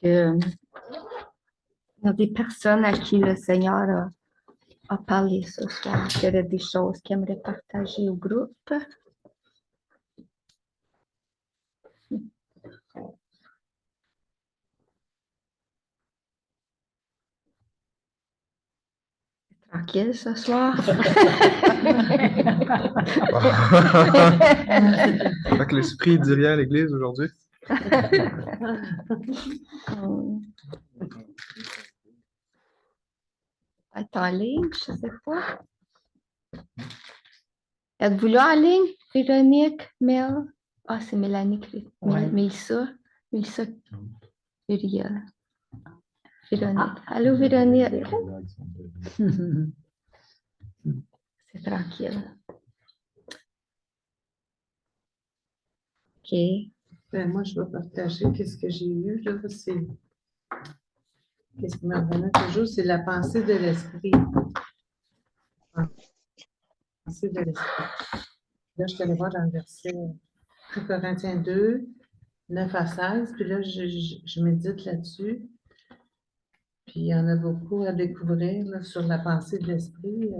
Il y a des personnes à qui le Seigneur a parlé ce soir, qu'il y aurait des choses qu'ils aimeraient partager au groupe. Tranquille ce soir. Avec l'esprit dit rien à l'église aujourd'hui. Être en ligne, je ne sais pas. Êtes-vous là en ligne, Véronique, Mel? Ah, c'est Mélanie, Mélissa, Uriel. Véronique. Allô, Véronique. C'est tranquille. OK. Ben, moi, je vais partager qu'est-ce que j'ai eu. Là, c'est... Qu'est-ce qui me revenait toujours? C'est la pensée de l'esprit. La pensée de l'esprit. Là, je suis allée voir dans le verset 1 Corinthiens 2, 9 à 16. Puis là, je médite là-dessus. Puis il y en a beaucoup à découvrir là, sur la pensée de l'esprit.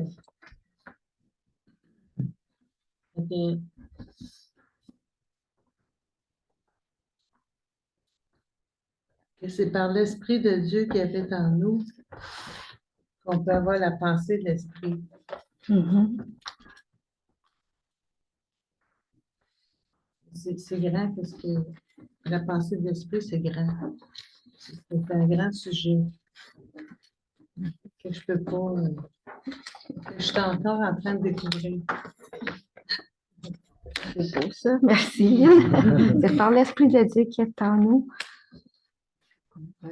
Et c'est par l'Esprit de Dieu qui habite en nous qu'on peut avoir la pensée de l'Esprit. C'est grand parce que la pensée de l'Esprit, c'est grand. C'est un grand sujet que je peux pas, que je suis encore en train de découvrir. C'est beau ça, merci. C'est par l'Esprit de Dieu qui est en nous. 1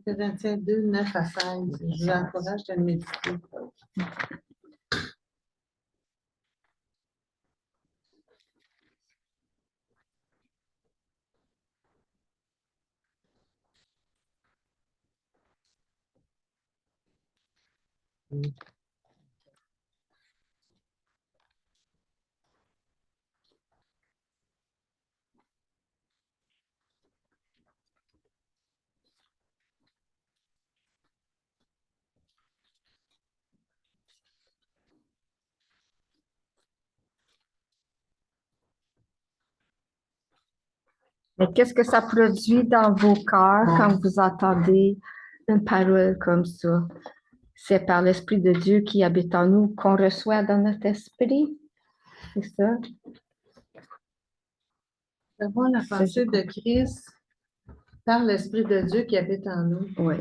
Corinthiens 2, 9 à 16. Je vous encourage à le méditer. Mais qu'est-ce que ça produit dans vos cœurs quand vous entendez une parole comme ça? C'est par l'Esprit de Dieu qui habite en nous qu'on reçoit dans notre esprit? C'est ça? D'avoir la pensée de Christ par l'Esprit de Dieu qui habite en nous. Oui.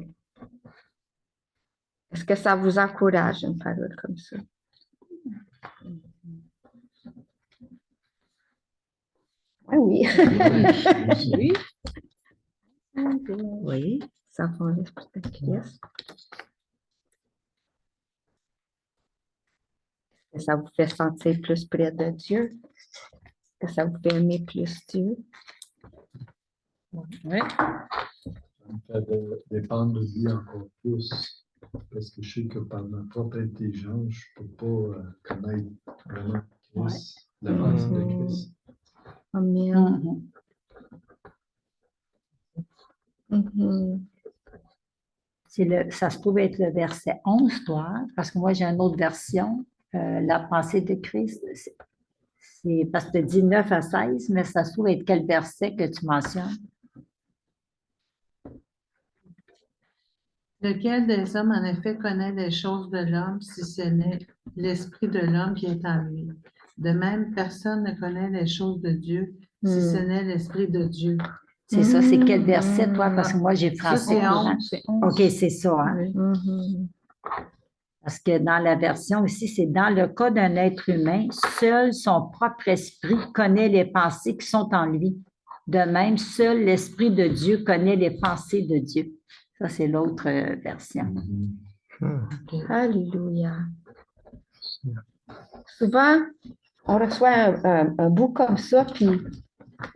Est-ce que ça vous encourage, une parole comme ça? Ah oui. Oui. Oui, ça va l'Esprit de Christ. Est-ce que ça vous fait sentir plus près de Dieu? Est-ce que ça vous fait aimer plus Dieu? Oui. Ça me fait dépendre de lui encore plus. Parce que je sais que par ma propre intelligence, je ne peux pas connaître vraiment Christ, la pensée de Christ. Amen. Ça se trouve être le verset 11, toi, parce que moi, j'ai une autre version. La pensée de Christ, c'est parce que tu dis 9 à 16, mais ça se trouve être quel verset que tu mentionnes? Lequel des hommes, en effet, connaît les choses de l'homme si ce n'est l'esprit de l'homme qui est en lui? De même, personne ne connaît les choses de Dieu si ce n'est l'esprit de Dieu. C'est ça, c'est quel verset, toi? Parce que moi, j'ai Ça, français. c'est 11. OK, c'est ça. Hein? Parce que dans la version aussi, c'est dans le cas d'un être humain, seul son propre esprit connaît les pensées qui sont en lui. De même, seul l'esprit de Dieu connaît les pensées de Dieu. Ça, c'est l'autre version. Alléluia. Souvent, on reçoit un bout comme ça, puis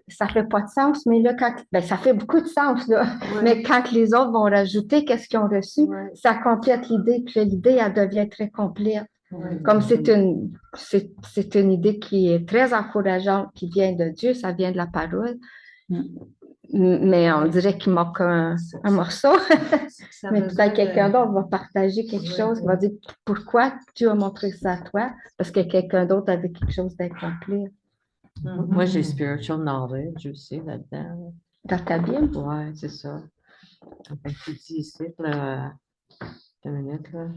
ça ne fait pas de sens, mais là, ça fait beaucoup de sens, là. Ouais. Mais quand les autres vont rajouter qu'est-ce qu'ils ont reçu, ça complète l'idée, puis l'idée, elle devient très complète. Comme c'est une idée qui est très encourageante, qui vient de Dieu, ça vient de la parole. Mais on dirait qu'il manque un morceau. Ça a Mais besoin peut-être de- quelqu'un d'autre va partager quelque Oui, chose, oui. va dire pourquoi Dieu a montré ça à toi, parce que quelqu'un d'autre avait quelque chose d'accomplir Moi, j'ai spiritual knowledge aussi là-dedans. dans ta Bible. Ouais, c'est ça. Fait que tu dis ici, là, une minute, là.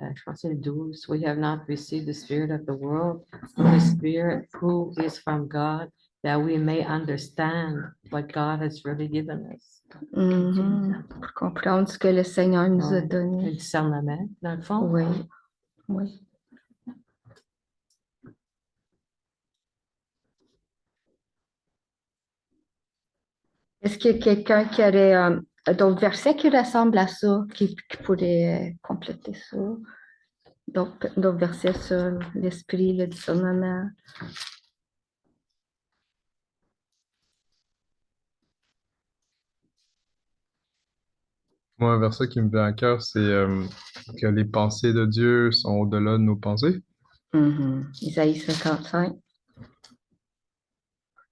Je pense que c'est le 12. We have not received the spirit of the world, but the spirit who is from God, that we may understand what God has really given us. Pour comprendre ce que le Seigneur nous a Ouais. Le donné. discernement, dans le fond. Oui, oui. Est-ce qu'il y a quelqu'un qui aurait d'autres versets qui ressemblent à ça, qui pourrait compléter ça? D'autres versets sur l'esprit, le discernement. Moi, un verset qui me vient à cœur, c'est que les pensées de Dieu sont au-delà de nos pensées. Isaïe 55.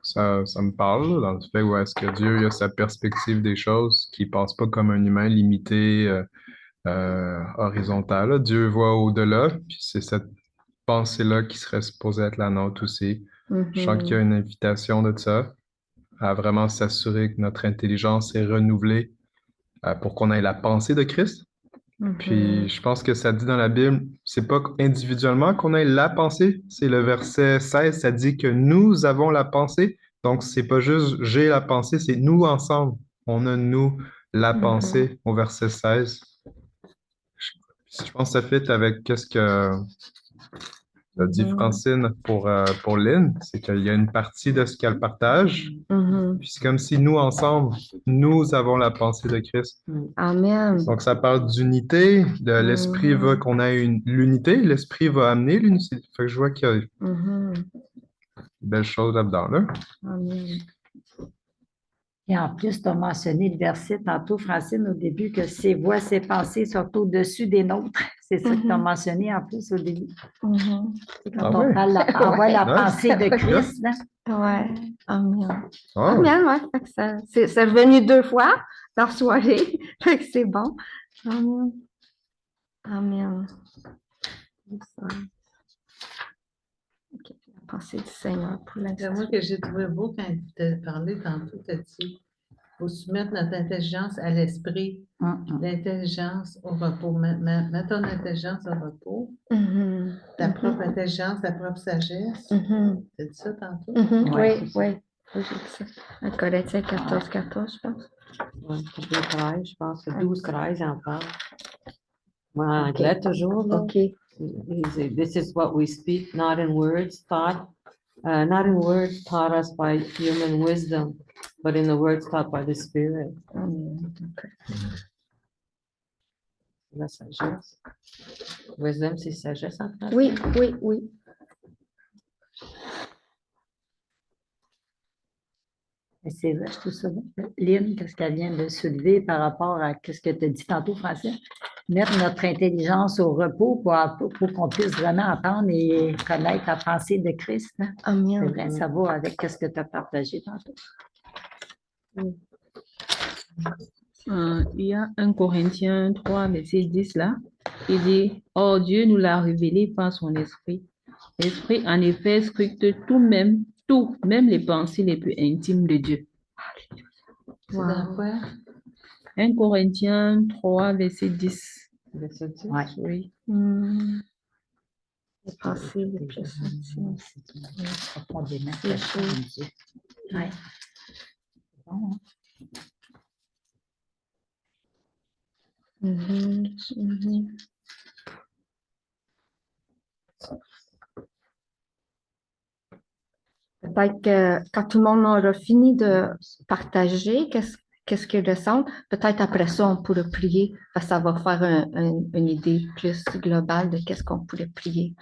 Ça me parle, là, dans le fait où est-ce que Dieu il a sa perspective des choses, qui ne pense pas comme un humain limité, horizontal, là. Dieu voit au-delà, puis c'est cette pensée-là qui serait supposée être la nôtre aussi. Je sens qu'il y a une invitation de ça, à vraiment s'assurer que notre intelligence est renouvelée pour qu'on ait la pensée de Christ. Puis je pense que ça dit dans la Bible, c'est pas individuellement qu'on ait la pensée, c'est le verset 16, ça dit que nous avons la pensée. Donc c'est pas juste j'ai la pensée, c'est nous ensemble. On a nous la pensée au verset 16. Je pense que ça fit avec qu'est-ce que dit Francine pour Lynn, c'est qu'il y a une partie de ce qu'elle partage. Puis c'est comme si nous ensemble, nous avons la pensée de Christ. Amen. Donc, ça parle d'unité. L'esprit veut qu'on ait l'unité. L'esprit va amener l'unité. Fait que je vois qu'il y a une belle chose là-dedans, là. Amen. Et en plus, tu as mentionné le verset tantôt, Francine, au début, que ses voix, ses pensées sont au-dessus des nôtres. C'est ça que tu as mentionné en plus au début. C'est quand Ah on ouais? parle envoie la Nice. pensée de Christ. Là. Ouais. Amen. Ah, Amen, ouais. Fait que c'est revenu 2 fois dans la soirée. Fait que c'est bon. Amen. Amen. Ok, la pensée du Seigneur pour C'est l'instant. moi que j'ai trouvé beau quand tu as parlé tantôt, tu as dit il faut soumettre notre intelligence à l'esprit, l'intelligence au repos. Mets ton intelligence au repos, ta propre intelligence, ta propre sagesse. Tu as dit ça tantôt? Oui, oui. Oui, j'ai dit ça. Un Corinthiens 14, 14, je pense. Ouais, 13, je pense que 12, 13, en parle. Moi, en anglais, toujours, là. OK. This is what we speak, not in words taught us by human wisdom, but in the words taught by the Spirit. Amen. La sagesse. Wisdom, c'est sagesse en français? Oui, oui, oui. C'est vrai, je trouve ça bon. Lynn, qu'est-ce qu'elle vient de soulever par rapport à ce que tu as dit tantôt, Francine? Mettre notre intelligence au repos pour qu'on puisse vraiment entendre et connaître la pensée de Christ. Hein? C'est Amen. vrai, ça va avec ce que tu as partagé tantôt. Il y a 1 Corinthiens 3, verset 10 là. Il dit, « Or Dieu nous l'a révélé par son esprit. L'esprit, en effet, scrute tout, même les pensées les plus intimes de Dieu. » C'est dans quoi? 1 Corinthiens 3, verset 10. Verset 10? Ouais. Oui. Les pensées les plus intimes. Profondément. Les choses. Dieu. Ouais. Bon, hein? Peut-être que quand tout le monde aura fini de partager, qu'est-ce qu'ils ressentent, peut-être après ça, on pourra prier, parce que ça va faire une idée plus globale de qu'est-ce qu'on pourrait prier,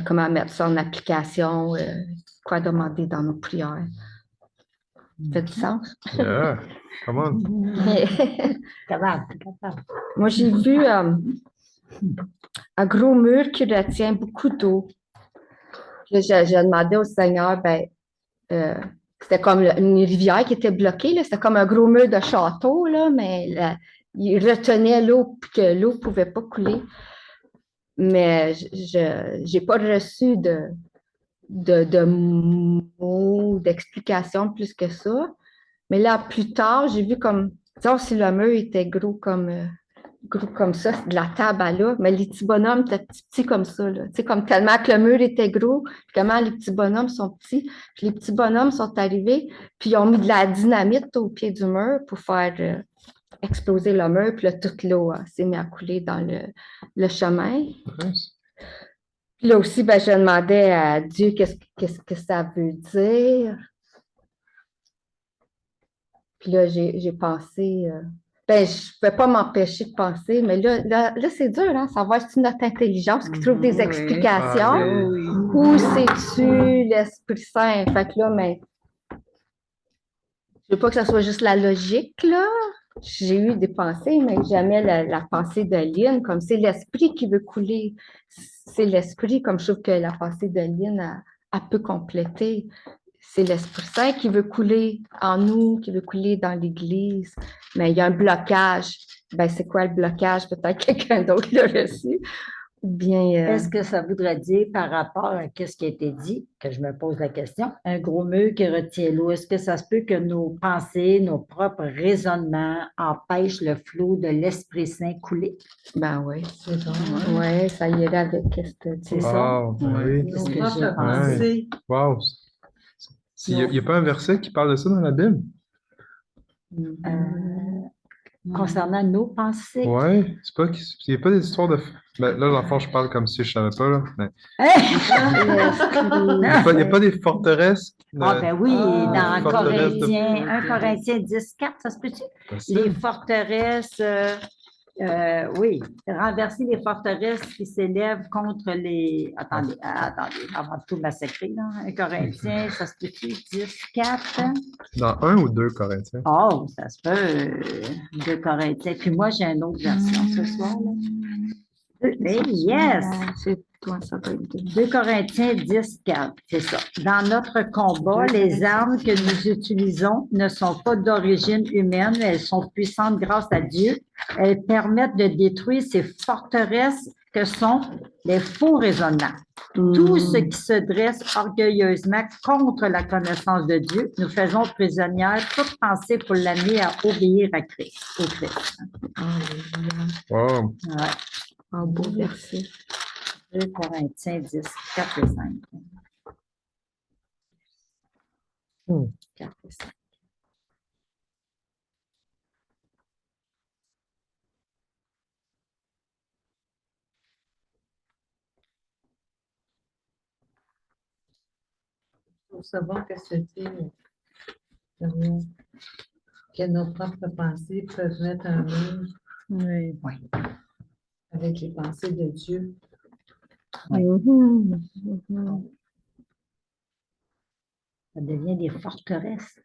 comment mettre ça en application, quoi demander dans nos prières. Ça fait du sens? Yeah. Come on. Capable. Moi, j'ai vu un gros mur qui retient beaucoup d'eau. Puis là, j'ai demandé au Seigneur, c'était comme une rivière qui était bloquée, là. C'était comme un gros mur de château, là, mais il retenait l'eau puis que l'eau ne pouvait pas couler. Mais je n'ai pas reçu de mots, d'explications plus que ça. Mais là, plus tard, j'ai vu comme, disons, si le mur était gros comme ça, de la table à là, mais les petits bonhommes étaient petits comme ça, là. Tu sais, comme tellement que le mur était gros, puis comment les petits bonhommes sont petits. Puis les petits bonhommes sont arrivés, puis ils ont mis de la dynamite au pied du mur pour faire exploser le mur, puis là, toute l'eau s'est mise à couler dans le chemin. Nice. Puis là aussi, ben, je demandais à Dieu qu'est-ce que ça veut dire. Puis là, j'ai pensé, ben, je ne pouvais pas m'empêcher de penser, mais là c'est dur, hein, savoir si c'est notre intelligence qui trouve des Oui. explications Ah, Oui. ou c'est-tu l'Esprit Saint. Fait que là, mais, je veux pas que ça soit juste la logique, là. J'ai eu des pensées, mais jamais la pensée de Lynn, comme c'est l'esprit qui veut couler. C'est l'esprit, comme je trouve que la pensée de Lynn, elle peut compléter. C'est l'Esprit Saint qui veut couler en nous, qui veut couler dans l'Église. Mais il y a un blocage. Ben, c'est quoi le blocage? Peut-être quelqu'un d'autre l'a reçu. Ou bien, Est-ce que ça voudrait dire par rapport à ce qui a été dit, que je me pose la question, un gros mur qui retient l'eau, est-ce que ça se peut que nos pensées, nos propres raisonnements empêchent le flot de l'Esprit Saint couler? ben oui. C'est bon. Oui, ça irait avec ce que tu C'est dis. ça. wow, ben oui. C'est ce Nos que propres j'ai pensé. pensées. Wow. Il n'y a pas un verset qui parle de ça dans la Bible? Concernant nos pensées. Ouais, c'est pas qu'il n'y a pas des histoires de. Ben, là, dans le fond, je parle comme si je savais pas, là. Mais il n'y a pas des forteresses. Ah, ben oui, dans forteresses de- Corinthiens, 1 Corinthiens 10:4, ça se peut-tu? Possible. Les forteresses, oui, renverser les forteresses qui s'élèvent contre les. Attendez, avant de tout massacrer, là. 1 Corinthiens, ça se peut-tu? 10:4. Dans 1 ou 2 Corinthiens? Oh, ça se peut, 2 Corinthiens. Puis moi, j'ai une autre version ce soir, là. Mais yes! C'est toi, ça doit être 2 Corinthiens 10:4, c'est ça. Dans notre combat, les armes que nous utilisons ne sont pas d'origine humaine, mais elles sont puissantes grâce à Dieu. Elles permettent de détruire ces forteresses que sont les faux raisonnements. Tout ce qui se dresse orgueilleusement contre la connaissance de Dieu, nous faisons prisonnière toute pensée pour l'amener à obéir à Christ, au Christ. Wow. Ouais. un beau verset. 2 Corinthiens 10, 4 et 5. 4 et 5. Il faut savoir que c'est que nos propres pensées peuvent mettre un mur Oui. avec les pensées de Dieu. Oui. Mhm, mhm. Ça devient des forteresses.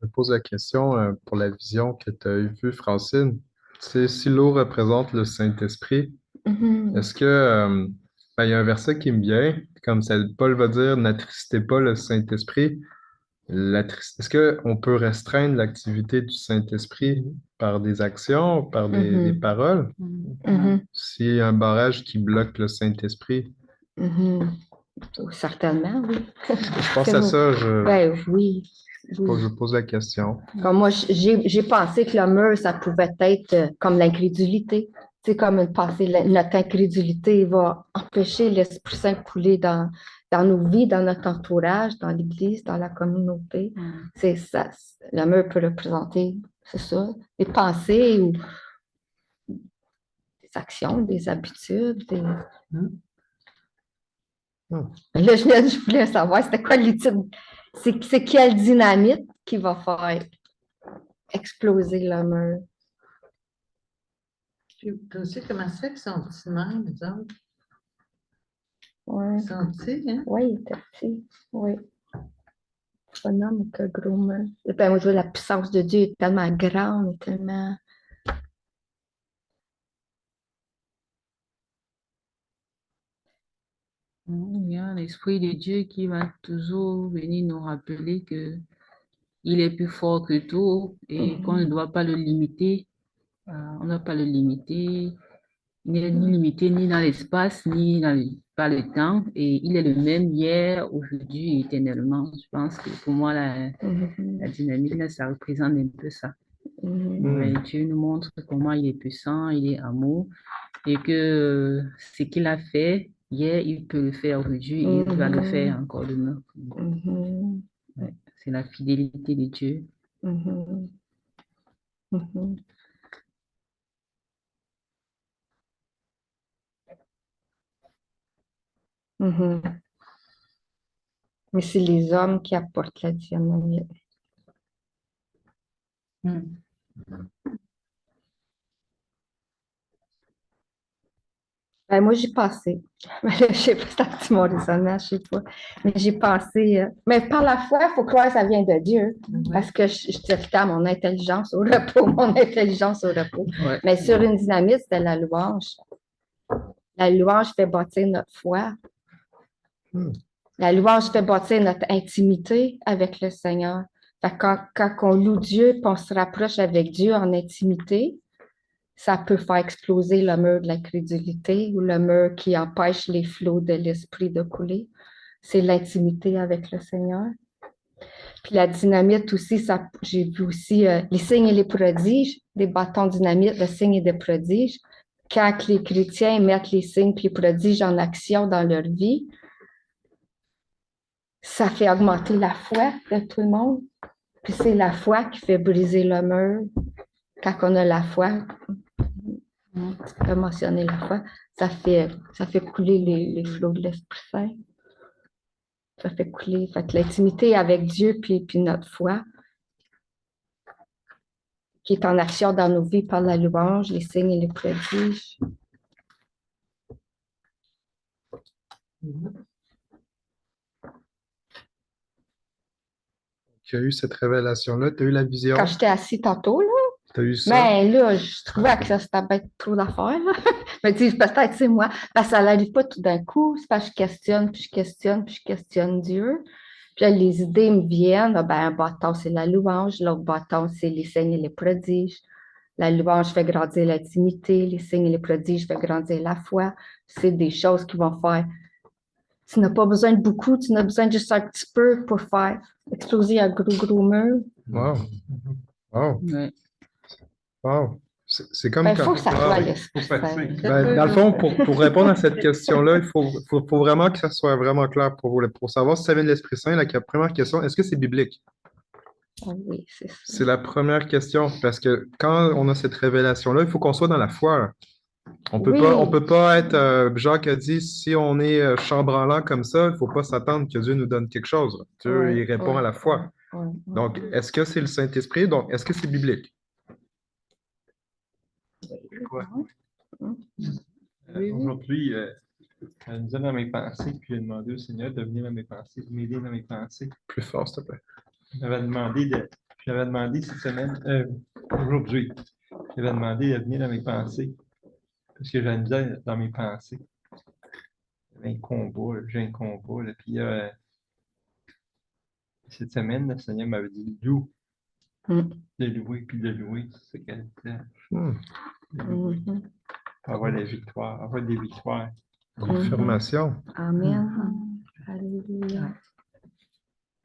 Je me pose la question pour la vision que tu as vue, Francine. Tu sais, si l'eau représente le Saint-Esprit, Mhm. est-ce que ben, il y a un verset qui me vient, comme ça, Paul va dire, n'attristez pas le Saint-Esprit. Est-ce qu'on peut restreindre l'activité du Saint-Esprit par des actions, par des paroles? Mhm, S'il y a un barrage qui bloque le Saint-Esprit, mhm. Oh, certainement, oui. je pense à ça, Ben oui. je pose la question. Comme moi, j'ai pensé que le mur, ça pouvait être comme l'incrédulité. C'est comme une pensée, notre incrédulité va empêcher l'Esprit Saint de couler dans nos vies, dans notre entourage, dans l'Église, dans la communauté. C'est ça. Le mur peut représenter, c'est ça, des pensées ou des actions, des habitudes. Hmm. Là, je voulais savoir, c'était quoi l'étude? C'est quelle dynamite qui va faire exploser le mur? Puis aussi, comment ça fait qu'ils sont petits de même, les autres? Ouais. Ils sont petits, hein? Oui, il était petit. Oui. Bonhomme que gros mur. Ben, moi, je veux la puissance de Dieu est tellement grande, tellement. Il y a l'Esprit de Dieu qui va toujours venir nous rappeler que il est plus fort que tout et qu'on ne doit pas le limiter. On ne doit pas le limiter. Il n'est ni limité ni dans l'espace, ni par le temps. Et il est le même hier, aujourd'hui et éternellement. Je pense que pour moi, la dynamique, là, ça représente un peu ça. Ouais, Dieu nous montre comment il est puissant, il est amour et que ce qu'il a fait hier, il peut le faire aujourd'hui et il va le faire encore demain. Ouais, c'est la fidélité de Dieu. Mais c'est les hommes qui apportent la dynamite. Ben, moi, j'y passé. Je sais pas, c'est un petit mot raisonnement, je sais pas. Mais j'ai passé. Mais par la foi, il faut croire que ça vient de Dieu. Parce que je disais tout le temps mon intelligence au repos, mon intelligence au repos. Ouais. Mais sur une dynamite, c'était la louange. La louange fait bâtir notre foi. La louange fait bâtir notre intimité avec le Seigneur. Fait que quand on loue Dieu et qu'on se rapproche avec Dieu en intimité, ça peut faire exploser le mur de l'incrédulité ou le mur qui empêche les flots de l'esprit de couler. C'est l'intimité avec le Seigneur. Puis la dynamite aussi, ça, j'ai vu aussi les signes et les prodiges, des bâtons dynamite, le signe et des prodiges. Quand les chrétiens mettent les signes et les prodiges en action dans leur vie, ça fait augmenter la foi de tout le monde. Puis c'est la foi qui fait briser le mur. Quand on a la foi, tu peux mentionner la foi, ça fait couler les flots de l'Esprit Saint. Ça fait couler. Fait que l'intimité avec Dieu puis notre foi, qui est en action dans nos vies par la louange, les signes et les prodiges. Tu as eu cette révélation-là, tu as eu la vision, Quand j'étais assis tantôt, là, tu as eu ça. mais là, je trouvais que ça c'était bête trop d'affaires. Là. Je me dis, peut-être c'est moi. Parce que ça n'arrive pas tout d'un coup. C'est parce que je questionne, puis je questionne, puis je questionne Dieu. Puis là, les idées me viennent. Ah, ben, un bâton, c'est la louange. L'autre bâton, c'est les signes et les prodiges. La louange fait grandir l'intimité. Les signes et les prodiges fait grandir la foi. C'est des choses qui vont faire. Tu n'as pas besoin de beaucoup, tu n'as besoin de juste un petit peu pour faire exploser un gros mur. Wow. Wow. Ouais. Wow. C'est comme Ben, il quand... faut que ça soit l'Esprit Saint. Ben, dans le fond, pour répondre à cette question-là, il faut vraiment que ça soit vraiment clair pour vous. Pour savoir si ça vient de l'Esprit Saint, la première question, est-ce que c'est biblique? Ah oui, c'est ça. C'est la première question, parce que quand on a cette révélation-là, il faut qu'on soit dans la foi. On Oui. peut pas être, Jacques a dit, si on est chambranlant comme ça, il ne faut pas s'attendre que Dieu nous donne quelque chose. Dieu, Ouais, il répond ouais, à la foi. ouais. Donc, est-ce que c'est le Saint-Esprit? Donc, est-ce que c'est biblique? Quoi? Oui. Aujourd'hui, elle nous a dans mes pensées, puis j'ai demandé au Seigneur de venir dans mes pensées, de m'aider dans mes pensées. Plus fort, s'il te plaît. J'avais demandé cette semaine, aujourd'hui, j'avais demandé de venir dans mes pensées, parce que j'ai la misère dans mes pensées. J'ai un combat, là, puis cette semaine, le Seigneur m'avait dit loue, de louer, puis de louer, c'est qu'elle disait. De louer, pour avoir la victoire, avoir des victoires. Confirmation. Amen. Alléluia.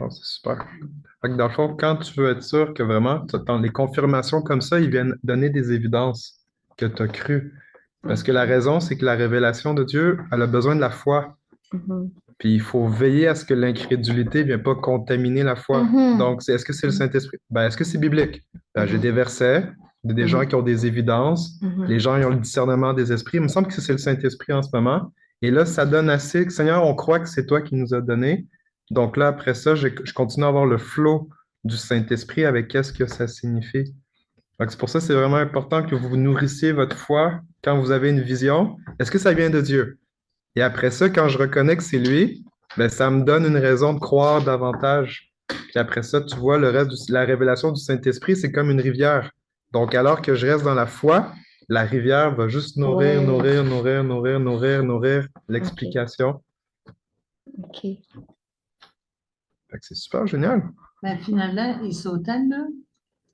Oh, c'est super. Fait que dans le fond, quand tu veux être sûr que vraiment, les confirmations comme ça, ils viennent donner des évidences que tu as crues. Parce que la raison, c'est que la révélation de Dieu, elle a besoin de la foi. Puis il faut veiller à ce que l'incrédulité ne vienne pas contaminer la foi. Donc, est-ce que c'est le Saint-Esprit? Ben, est-ce que c'est biblique? Ben, j'ai des versets des gens qui ont des évidences, Mhm. les gens qui ont le discernement des esprits. Il me semble que c'est le Saint-Esprit en ce moment. Et là, ça donne assez. Seigneur, on croit que c'est toi qui nous as donné. Donc là, après ça, je continue à avoir le flot du Saint-Esprit avec qu'est-ce que ça signifie. Donc, c'est pour ça que c'est vraiment important que vous nourrissiez votre foi quand vous avez une vision. Est-ce que ça vient de Dieu? Et après ça, quand je reconnais que c'est lui, ben, ça me donne une raison de croire davantage. Puis après ça, tu vois, le reste de la révélation du Saint-Esprit, c'est comme une rivière. Donc, alors que je reste dans la foi, la rivière va juste nourrir, Ouais. nourrir, nourrir, nourrir, nourrir, nourrir l'explication. OK. Fait que c'est super génial. Ben, finalement, il sautait le mur.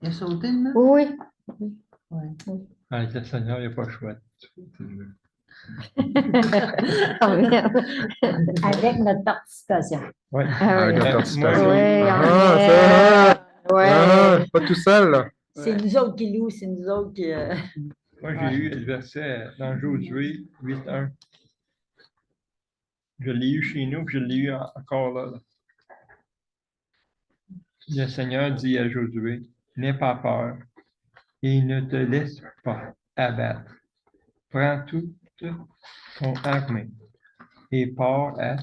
Il a sauté le mur. Oui. Ouais. Avec le Seigneur, il n'y a pas le choix. Amen. Avec notre participation. Ouais. Ah Avec oui. la Moi, participation. Oui, Ah, amen. Ah, Ouais. pas tout seul, là. C'est nous autres qui louent, c'est nous autres qui... moi, j'ai eu le verset dans Josué 8:1. Je l'ai eu chez nous, puis je l'ai eu encore là. Le Seigneur dit à Josué, n'aie pas peur et ne te laisse pas abattre. Prends toute ton armée et pars à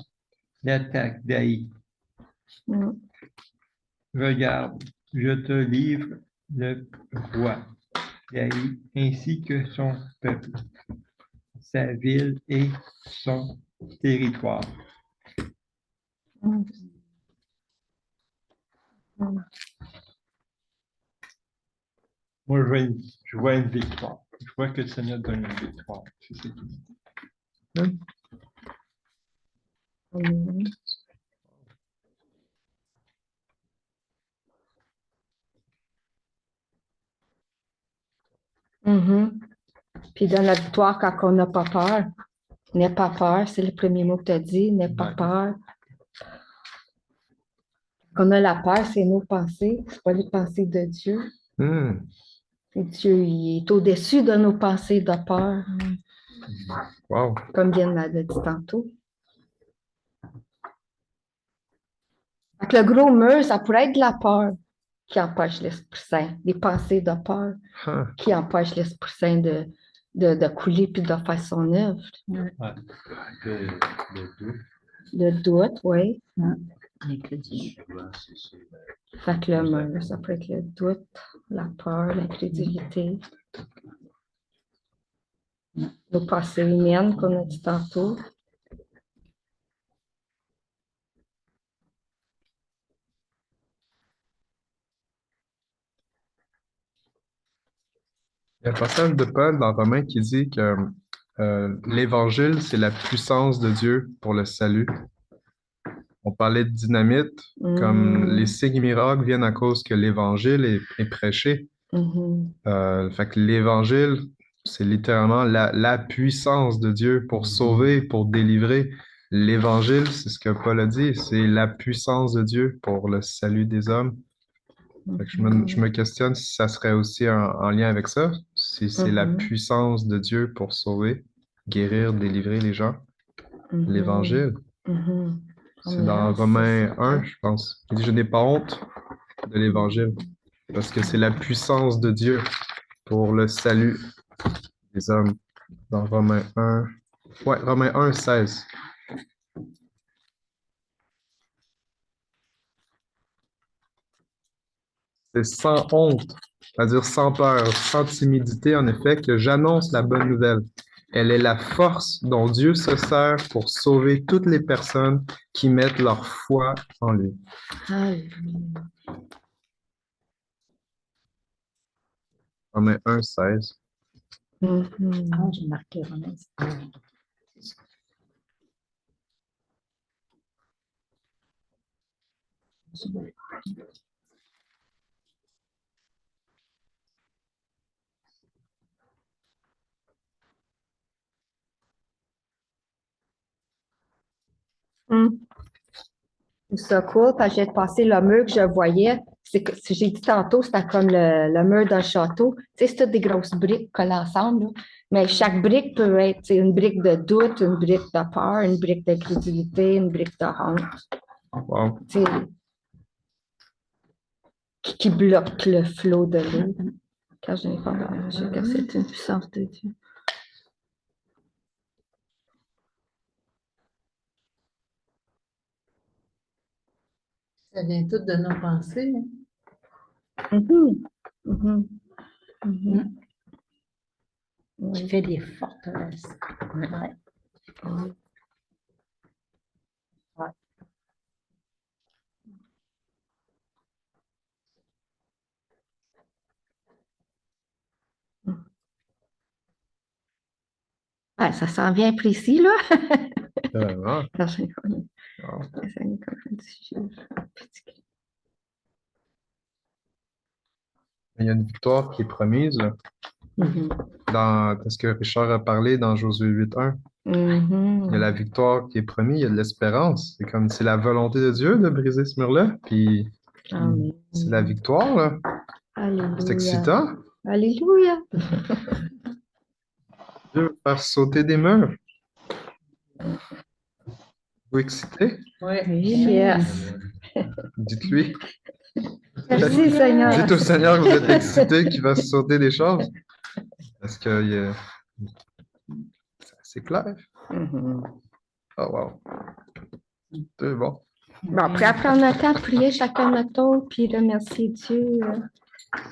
l'attaque d'Aï. Mm. Regarde, je te livre le roi d'Aï ainsi que son peuple, sa ville et son territoire. Mm. Mm. Moi, je vois une victoire. Je vois que le Seigneur donne une victoire. C'est tout. Mm. Mhm. Puis dans la victoire, quand on n'a pas peur, n'aie pas peur, c'est le premier mot que tu as dit, n'aie pas Ouais. peur. Quand on a la peur, c'est nos pensées, c'est pas les pensées de Dieu. Hmm. Et Dieu, il est au-dessus de nos pensées de peur, Wow. comme Diane l'a dit tantôt. Fait que le gros mur, ça pourrait être de la peur qui empêche l'Esprit Saint, des pensées de peur Huh. qui empêchent l'Esprit Saint de couler puis de faire son œuvre. Le doute, Le doute, oui. L'incrédulité. souvent, c'est ça. Fait que le mur, ça peut être le doute, la peur, l'incrédulité. Nos pensées humaines, comme on a dit tantôt. Il y a un passage de Paul dans Romains qui dit que l'Évangile, c'est la puissance de Dieu pour le salut. On parlait de dynamite, comme les signes et miracles viennent à cause que l'Évangile est prêché. Mhm. Fait que l'Évangile, c'est littéralement la puissance de Dieu pour sauver, pour délivrer. L'Évangile, c'est ce que Paul a dit, c'est la puissance de Dieu pour le salut des hommes. Fait que je me questionne si ça serait aussi en lien avec ça, si c'est la Mhm. puissance de Dieu pour sauver, guérir, délivrer les gens. Mhm. L'Évangile, Mhm. c'est dans Yes. Romains 1, je pense. Il dit, je n'ai pas honte de l'Évangile, parce que c'est la puissance de Dieu pour le salut des hommes. Dans Romains 1, ouais, Romains 1, 16. C'est sans honte, c'est-à-dire sans peur, sans timidité, en effet, que j'annonce la bonne nouvelle. Elle est la force dont Dieu se sert pour sauver toutes les personnes qui mettent leur foi en lui. Alléluia. Romains 1, 16. Mhm. Ah, j'ai marqué Romains. Mhm. Ça cool, parce que j'ai passé le mur que je voyais. C'est que, j'ai dit tantôt, c'était comme le mur d'un château. Tu sais, c'est toutes des grosses briques collées ensemble, là. Mais chaque brique peut être, tu sais, une brique de doute, une brique de peur, une brique d'incrédulité, une brique de honte. Wow. Tu sais, qui bloque le flot de l'eau. car je n'ai pas enragé, car c'est une puissance de Dieu. Ça vient tout de nos pensées. Hein? Mhm. Mhm. Mhm. Qui Oui. fait des forteresses. Ouais. Ouais, ça s'en vient précis, là. Vraiment. Car je n'ai pas enragé, Wow. car c'est une conférence du Dieu. Il y a une victoire qui est promise là, Mhm. parce que Richard a parlé dans Josué 8:1. Mhm. Il y a la victoire qui est promise, il y a de l'espérance. C'est comme c'est la volonté de Dieu de briser ce mur-là. Puis Amen. c'est la victoire, là. C'est Alléluia. excitant. Alléluia. Dieu veut faire sauter des murs. Vous excité? Oui. Yes. Dites-lui. Merci, Seigneur. Dites au Seigneur que vous êtes excité qu'il va sauter des choses. Parce que c'est clair. Mhm. Oh wow. C'est bon. Bon, après prendre notre temps, prier chacun notre tour, puis remercier Dieu.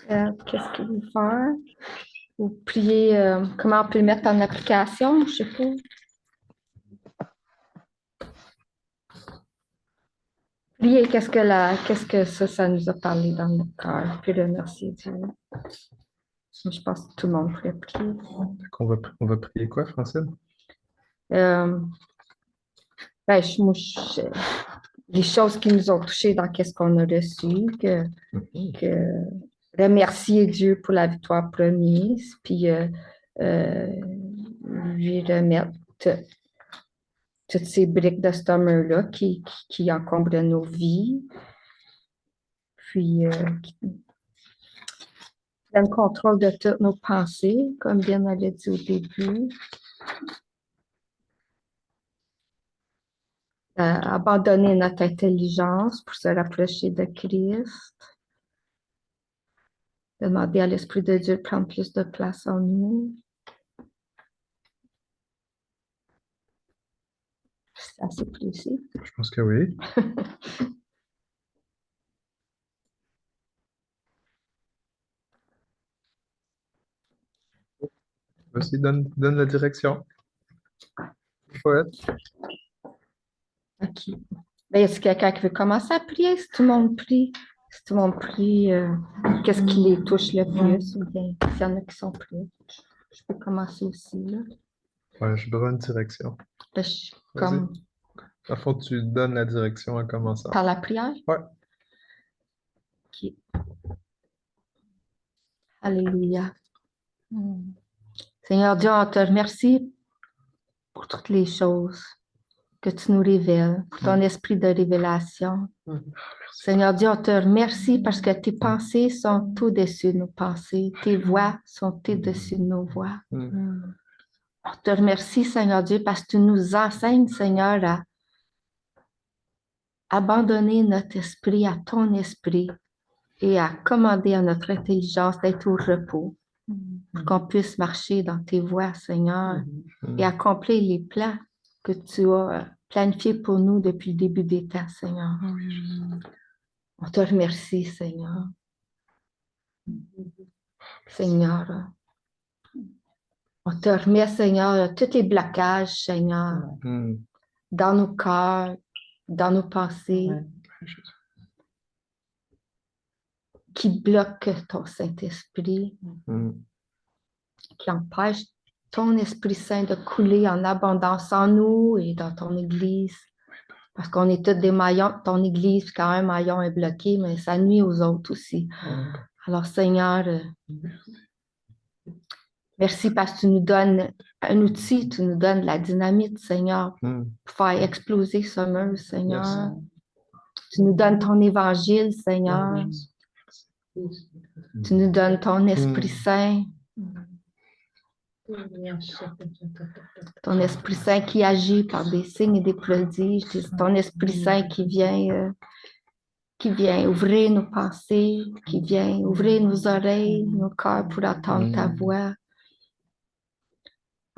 Qu'est-ce qu'il veut faire? Ou prier, comment on peut le mettre en application, je sais pas. Prier, qu'est-ce que ça nous a parlé dans notre cœur, puis remercier Dieu. Je pense que tout le monde pourrait prier. On va prier quoi, Francine? Ben, les choses qui nous ont touchés dans qu'est-ce qu'on a reçu, que remercier Dieu pour la victoire promise, puis lui remettre toutes ces briques de ce mur-là qui encombrent nos vies, puis qui prennent contrôle de toutes nos pensées, comme bien on l'a dit au début. Abandonner notre intelligence pour se rapprocher de Christ. Demander à l'Esprit de Dieu de prendre plus de place en nous. C'est assez précis. Je pense que oui. Vas-y, donne la direction. Poète. OK. Ben, est-ce quelqu'un qui veut commencer à prier? Si tout le monde prie, qu'est-ce qui les touche le plus? Ou bien s'il y en a qui sont prêts, je peux commencer aussi. Là. Ouais, j'ai besoin de direction. Là, je suis Vas-y. comme À fond, tu donnes la direction en commençant. par la prière. Ouais. OK. Alléluia. Seigneur Dieu, on te remercie pour toutes les choses que tu nous révèles, pour ton esprit de révélation. Seigneur Dieu, on te remercie parce que tes pensées sont au-dessus de nos pensées, tes voix sont au-dessus de nos voix. On te remercie, Seigneur Dieu, parce que tu nous enseignes, Seigneur, à abandonner notre esprit à ton esprit et à commander à notre intelligence d'être au repos pour qu'on puisse marcher dans tes voies, Seigneur, et accomplir les plans que tu as planifiés pour nous depuis le début des temps, Seigneur. On te remercie, Seigneur. Seigneur, on te remet, Seigneur, tous les blocages, Seigneur, dans nos cœurs, dans nos pensées, qui bloquent ton Saint-Esprit, qui empêchent ton Esprit Saint de couler en abondance en nous et dans ton Église. Parce qu'on est tous des maillons de ton Église, puis quand un maillon est bloqué, mais ça nuit aux autres aussi. Alors, Seigneur, merci parce que tu nous donnes un outil, tu nous donnes de la dynamite, Seigneur, pour faire exploser ce mur, Seigneur. Tu nous donnes ton évangile, Seigneur. Tu nous donnes ton Esprit Saint. Ton Esprit Saint qui agit par des signes et des prodiges. Ton Esprit Saint qui vient qui vient ouvrir nos pensées, qui vient ouvrir nos oreilles, nos cœurs pour entendre ta voix.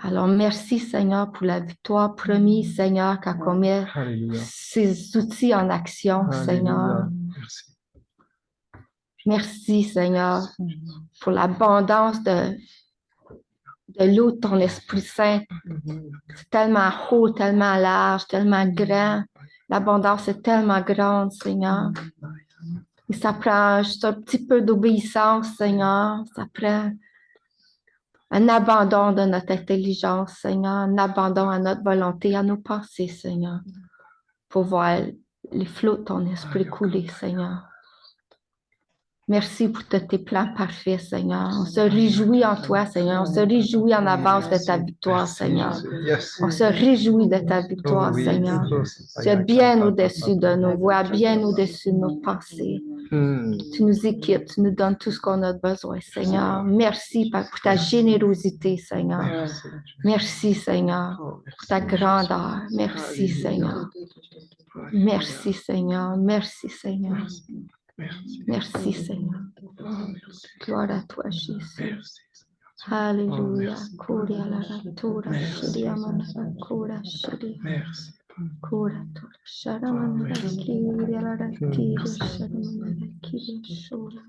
Alors, merci Seigneur pour la victoire promise, Seigneur, quand on met Alléluia. ces outils en action, Seigneur. Merci. Merci Seigneur pour l'abondance de l'eau de ton Esprit Saint. C'est tellement haut, tellement large, tellement grand. L'abondance est tellement grande, Seigneur. Et ça prend juste un petit peu d'obéissance, Seigneur. Ça prend un abandon de notre intelligence, Seigneur, un abandon à notre volonté, à nos pensées, Seigneur, pour voir les flots de ton esprit couler, Seigneur. Merci pour tous tes plans parfaits, Seigneur. On se réjouit en toi, Seigneur. On se réjouit en avance de ta victoire, Seigneur. On se réjouit de ta victoire, Seigneur. Tu es bien au-dessus de nos voix, bien au-dessus de nos pensées. Tu nous équipes, tu nous donnes tout ce qu'on a besoin, Seigneur. Merci pour ta générosité, Seigneur. Merci, Seigneur, pour ta grandeur. Merci, Seigneur. Merci, Seigneur. Merci, Seigneur. Merci, Seigneur. Gloire à toi, Jésus. Alléluia. Kuria la ratura, shiria manara, kura shiria. Merci. Kura tura, sharamana, kiria la ratira, sharamana, kiria shura.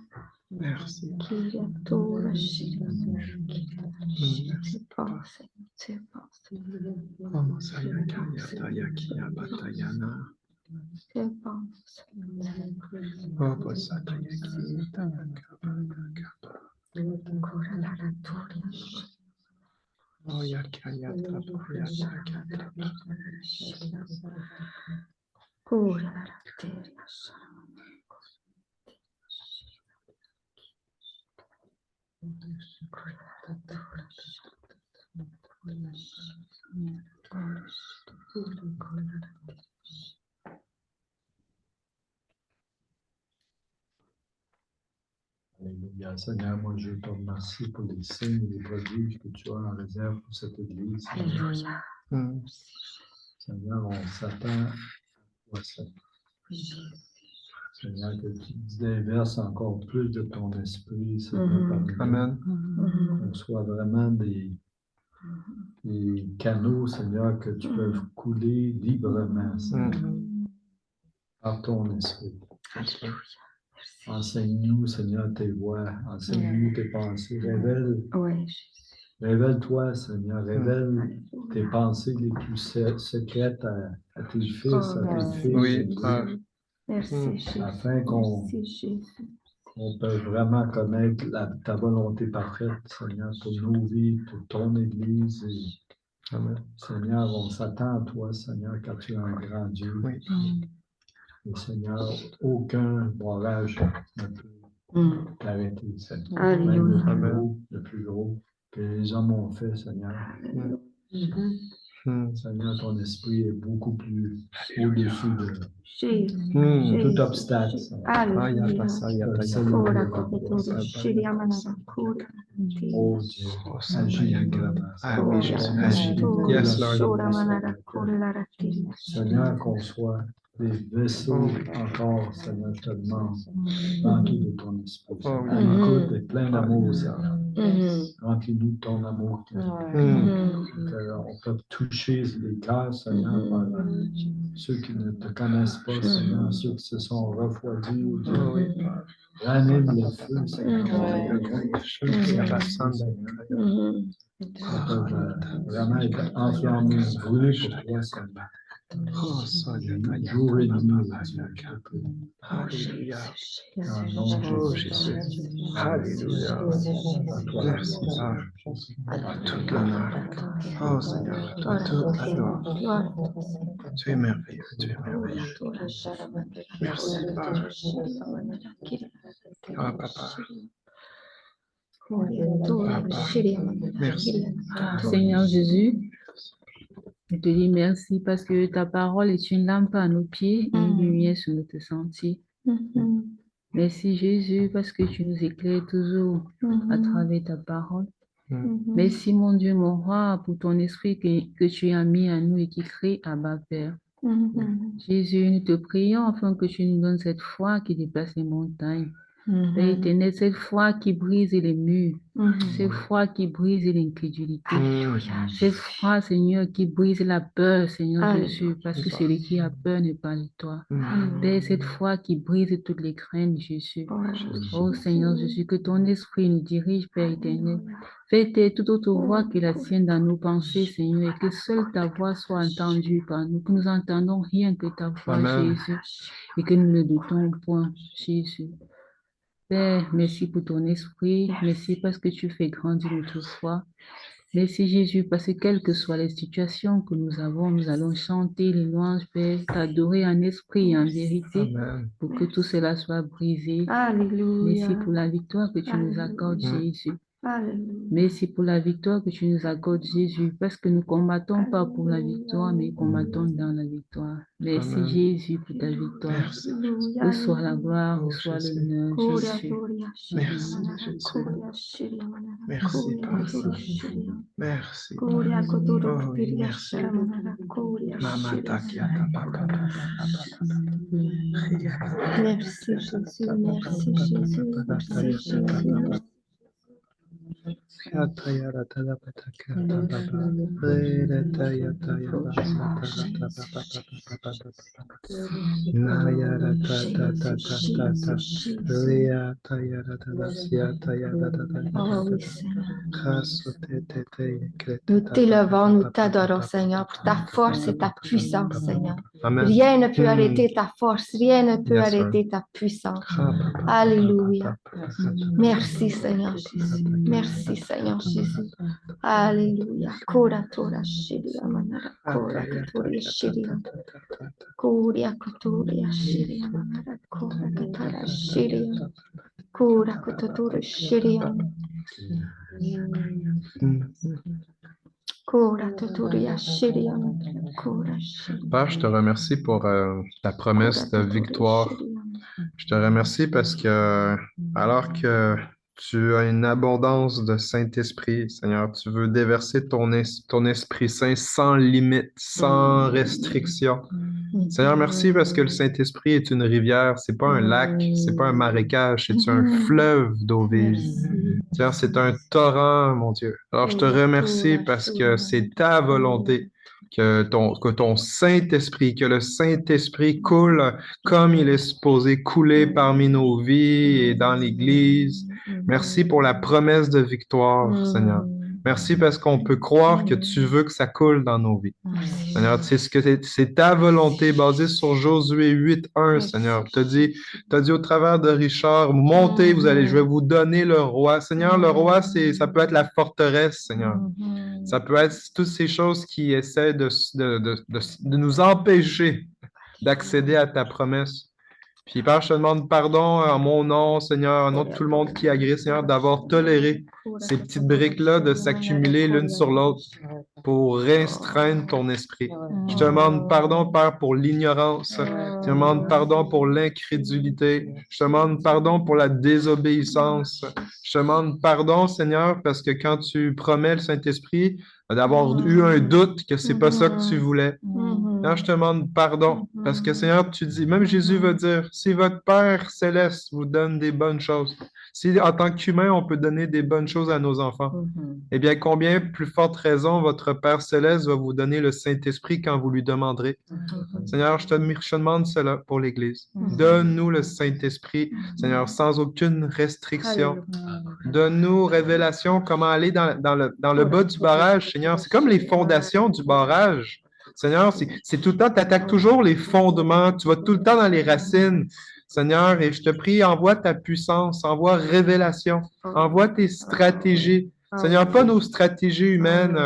Merci. Kiria tura, shiria manara, kiria. C'est bon, Seigneur. C'est bon, Seigneur. C'est bon, Seigneur. Kura la ratura, kura la ratira, Alléluia. Seigneur, moi je te remercie pour les signes et les prodiges que tu as en réserve pour cette Église. Alléluia. Seigneur, on s'attend à toi, Seigneur. Seigneur, que tu déverses encore plus de ton esprit, Seigneur, parmi nous. Amen. Qu'on soit vraiment des canaux, Seigneur, que tu peux couler librement, Seigneur, par ton esprit. Alléluia. Enseigne-nous, Seigneur, tes voies. Enseigne-nous tes pensées. Oui, Révèle-toi, Seigneur. Révèle tes pensées les plus secrètes à tes fils, à tes filles. Oui. Merci, Jésus. Afin qu'on Merci, Jésus. peut vraiment connaître ta volonté parfaite, Seigneur, pour nos vies, pour ton Église. Et, Seigneur, on s'attend à toi, Seigneur, car tu es un grand Dieu. Oui. Et Seigneur, aucun barrage ne peut t'arrêter, Seigneur. Alléluia. Même le plus gros que les hommes ont fait, Seigneur. Seigneur, ton esprit est beaucoup plus au-dessus de Jésus. tout obstacle. Alléluia. Oh Dieu, agis grâce. Ah oui, Jésus, agis. Yes, Lord. Seigneur, qu'on soit des vaisseaux encore, Seigneur, je te demande, remplis de ton esprit. À l'écoute et plein d'amour, Seigneur. Remplis-nous de ton amour. On peut toucher les cœurs, Seigneur, par ceux qui ne te connaissent pas, Seigneur, ceux qui se sont refroidis. Ranime le feu, Seigneur. On peut vraiment être enflammé, brûlé pour toi, Seigneur. Jour et nuit, Dieu. Alléluia. Oh, Jésus. Alléluia. Merci, Père. À toute l'honneur. Oh, Seigneur, à toi toute la gloire. Tu es merveilleux, tu es merveilleux. Merci, Père. Ah, Papa. Merci. Seigneur Jésus, je te dis merci parce que ta parole est une lampe à nos pieds et une lumière sur notre sentier. Merci Jésus parce que tu nous éclaires toujours à travers ta parole. Merci mon Dieu, mon roi, pour ton esprit que tu as mis en nous et qui crée Abba Père. Jésus, nous te prions afin que tu nous donnes cette foi qui déplace les montagnes. Père éternel, cette foi qui brise les murs, cette foi qui brise l'incrédulité, cette foi, Seigneur, qui brise la peur, Seigneur Jésus, parce que celui qui a peur n'est pas de toi. Père, cette foi qui brise toutes les craintes, Jésus. Oh Seigneur Jésus, que ton esprit nous dirige, Père éternel. Fais taire toute autre voix que la tienne dans nos pensées, Seigneur, et que seule ta voix soit entendue par nous, que nous entendons rien que ta voix, Amen. Jésus, et que nous ne doutons point, Jésus. Père, merci pour ton esprit. Merci parce que tu fais grandir notre foi. Merci Jésus, parce que quelles que soient les situations que nous avons, nous allons chanter les louanges, Père, t'adorer en esprit et en vérité Amen. pour que tout cela soit brisé. Merci pour la victoire que tu nous accordes, Jésus. Merci pour la victoire que tu nous accordes, Jésus, parce que nous ne combattons pas pour la victoire, mais combattons dans la victoire. Merci Amen. Jésus pour ta victoire. Merci. Reçois la gloire, Oh, reçois Jésus. l'honneur, Jésus. Merci, Jésus. Merci, Papa. Merci. Oh, oui, merci. Mama takiata, papa, papa, Merci Jésus, merci Jésus, merci Jésus. Oh oui, Seigneur. Nous t'élevons, nous t'adorons, Seigneur, pour ta force et ta puissance, Seigneur. Amen. Rien ne peut arrêter ta force, rien ne peut Yes, sir. arrêter ta puissance. Alléluia. Merci, Seigneur Jésus. Merci, Seigneur Jésus. Alléluia. Kora tora shiria manara. Kora katoria shiria. Koria katoria shiria manara. Kora katara shiria. Kora katoria shiria. Kora katoria shiria manara. Kora shiria. Père, je te remercie pour ta promesse de victoire. Je te remercie parce que, alors que tu as une abondance de Saint-Esprit, Seigneur, tu veux déverser ton Esprit Saint sans limite, sans restriction. Seigneur, merci parce que le Saint-Esprit est une rivière, c'est pas un lac, c'est pas un marécage, c'est un fleuve d'eau vive. Seigneur, c'est un torrent, mon Dieu. Alors, je te remercie parce que c'est ta volonté que ton Saint-Esprit, que le Saint-Esprit coule comme il est supposé couler parmi nos vies et dans l'Église. Merci pour la promesse de victoire, Seigneur. Merci parce qu'on peut croire que tu veux que ça coule dans nos vies. Seigneur, c'est ta volonté basée sur Josué 8:1, Seigneur. Tu as dit au travers de Richard, montez, je vais vous donner le roi. Seigneur, le roi, ça peut être la forteresse, Seigneur. Ça peut être toutes ces choses qui essaient de nous empêcher d'accéder à ta promesse. Puis, Père, je te demande pardon en mon nom, Seigneur, en nom de tout le monde qui agrée, Seigneur, d'avoir toléré ces petites briques-là de s'accumuler l'une sur l'autre pour restreindre ton esprit. Je te demande pardon, Père, pour l'ignorance. Je te demande pardon pour l'incrédulité. Je te demande pardon pour la désobéissance. Je te demande pardon, Seigneur, parce que quand tu promets le Saint-Esprit, d'avoir eu un doute que c'est pas ça que tu voulais. Là, je te demande pardon, parce que Seigneur, tu dis, même Jésus va dire, si votre Père céleste vous donne des bonnes choses, si en tant qu'humain, on peut donner des bonnes choses à nos enfants, eh bien, combien plus forte raison votre Père céleste va vous donner le Saint-Esprit quand vous lui demanderez. Seigneur, je te demande cela pour l'Église. Donne-nous le Saint-Esprit, Seigneur, sans aucune restriction. Donne-nous révélation, comment aller dans le bas du barrage, Seigneur. C'est comme les fondations du barrage. Seigneur, c'est tout le temps, tu attaques toujours les fondements, tu vas tout le temps dans les racines. Seigneur, et je te prie, envoie ta puissance, envoie révélation, envoie tes stratégies. Seigneur, pas nos stratégies humaines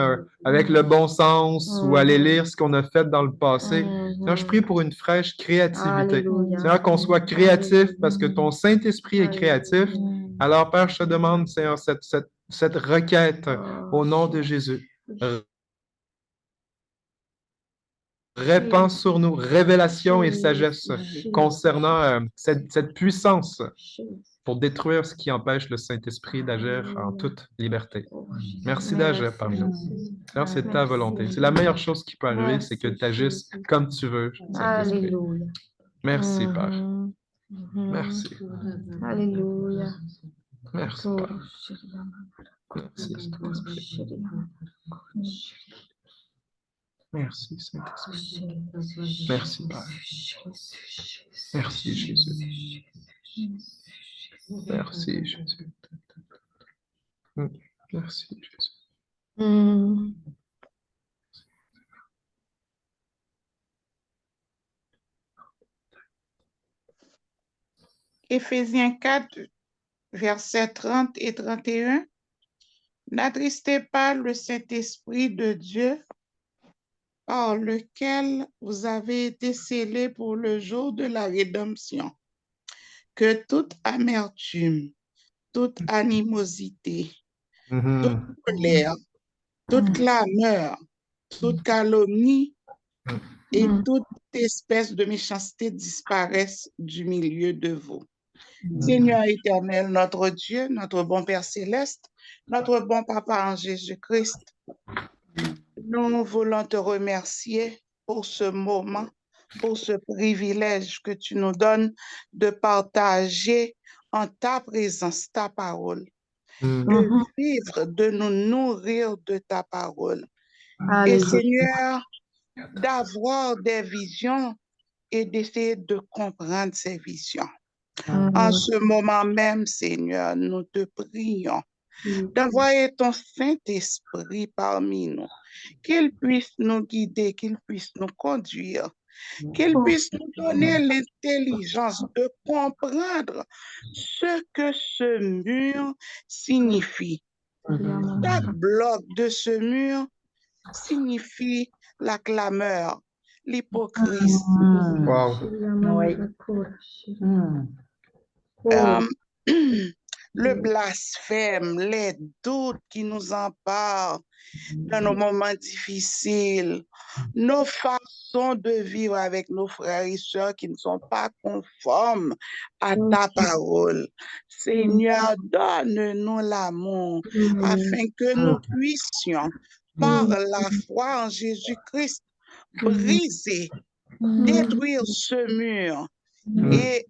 avec le bon sens ou aller lire ce qu'on a fait dans le passé. Seigneur, je prie pour une fraîche créativité. Seigneur, qu'on soit créatif parce que ton Saint-Esprit est créatif. Alors, Père, je te demande, Seigneur, cette requête au nom de Jésus. Répands sur nous révélation et sagesse concernant cette puissance pour détruire ce qui empêche le Saint-Esprit d'agir en toute liberté. Merci d'agir parmi nous. Seigneur, c'est ta volonté. C'est la meilleure chose qui peut arriver, c'est que tu agisses comme tu veux, Saint-Esprit. Alléluia. Merci, Père. Mhm. Mhm. Merci. Alléluia. Merci, Oh, Père. Merci, Saint-Esprit. Merci, Saint-Esprit. Merci, Père. Merci, Jésus. Merci, Jésus. Merci, Jésus. Mhm. Éphésiens 4, versets 30 et 31. N'attristez pas le Saint-Esprit de Dieu, par lequel vous avez été scellés pour le jour de la rédemption. Que toute amertume, toute animosité, toute colère, toute clameur, toute calomnie et toute espèce de méchanceté disparaissent du milieu de vous. Seigneur éternel, notre Dieu, notre bon Père céleste, notre bon Papa en Jésus-Christ, nous voulons te remercier pour ce moment, pour ce privilège que tu nous donnes de partager en ta présence ta parole, de vivre, de nous nourrir de ta parole. Et Seigneur, d'avoir des visions et d'essayer de comprendre ces visions. En ce moment même, Seigneur, nous te prions d'envoyer ton Saint-Esprit parmi nous, qu'il puisse nous guider, qu'il puisse nous conduire, qu'il puisse nous donner l'intelligence de comprendre ce que ce mur signifie. Chaque bloc de ce mur signifie la clameur, l'hypocrisie. Le blasphème, les doutes qui nous emparent dans nos moments difficiles, nos façons de vivre avec nos frères et sœurs qui ne sont pas conformes à ta parole. Seigneur, donne-nous l'amour afin que nous puissions, par la foi en Jésus-Christ, briser, détruire ce mur et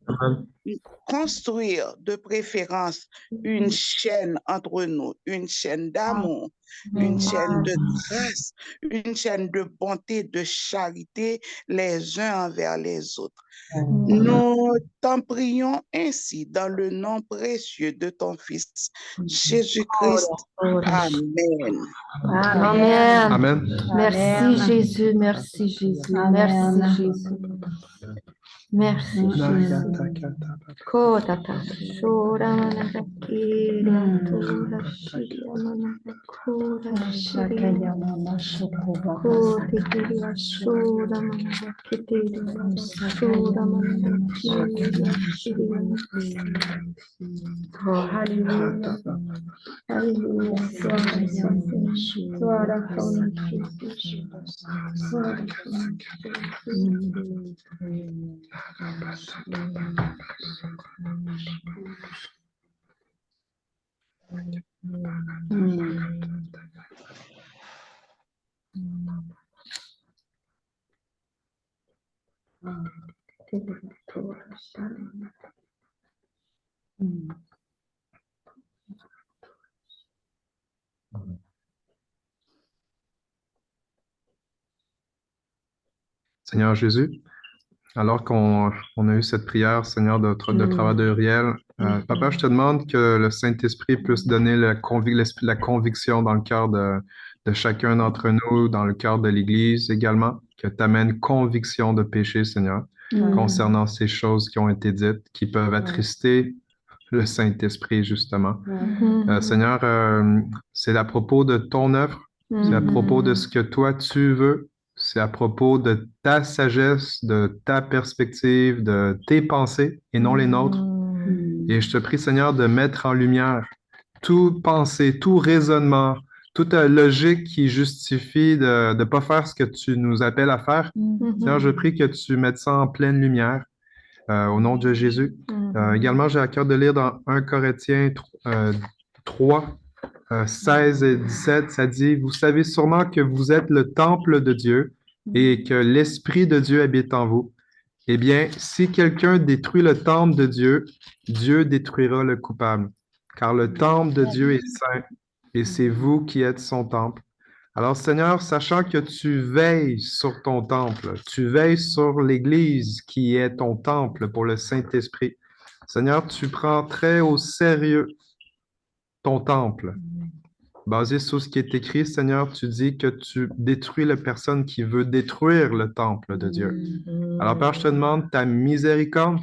construire de préférence une chaîne entre nous, une chaîne d'amour, une chaîne de grâce, une chaîne de bonté, de charité les uns envers les autres. Nous t'en prions ainsi dans le nom précieux de ton Fils, Jésus-Christ. Amen. Amen. Amen. Merci Jésus, merci Jésus, merci Jésus. Merci Jésus. Kotata, shora manaka kira, tora shira manaka kora shira. Kote kira, shora manaka kitira, shora manaka kira, shira. Oh, hallelujah. Hallelujah. Gloire à ton nom, Jésus. Gloire à ton nom, Jésus. Seigneur Jésus, alors qu'on a eu cette prière, Seigneur, de travers de Uriel, Papa, je te demande que le Saint-Esprit puisse donner la conviction dans le cœur de chacun d'entre nous, dans le cœur de l'Église également, que tu amènes conviction de péché, Seigneur, concernant ces choses qui ont été dites, qui peuvent attrister le Saint-Esprit, justement. Seigneur, c'est à propos de ton œuvre, c'est à propos de ce que toi tu veux, c'est à propos de ta sagesse, de ta perspective, de tes pensées et non les nôtres. Et je te prie, Seigneur, de mettre en lumière toute pensée, tout raisonnement, toute logique qui justifie de ne pas faire ce que tu nous appelles à faire. Seigneur, je prie que tu mettes ça en pleine lumière, au nom de Jésus. Également, j'ai à cœur de lire dans 1 Corinthiens 3, 16 et 17, ça dit, « Vous savez sûrement que vous êtes le temple de Dieu et que l'Esprit de Dieu habite en vous. Eh bien, si quelqu'un détruit le temple de Dieu, Dieu détruira le coupable, car le temple de Dieu est saint et c'est vous qui êtes son temple. Alors, Seigneur, sachant que tu veilles sur ton temple, tu veilles sur l'Église qui est ton temple pour le Saint-Esprit, Seigneur, tu prends très au sérieux ton temple. Basé sur ce qui est écrit, Seigneur, tu dis que tu détruis la personne qui veut détruire le temple de Dieu. Alors, Père, je te demande ta miséricorde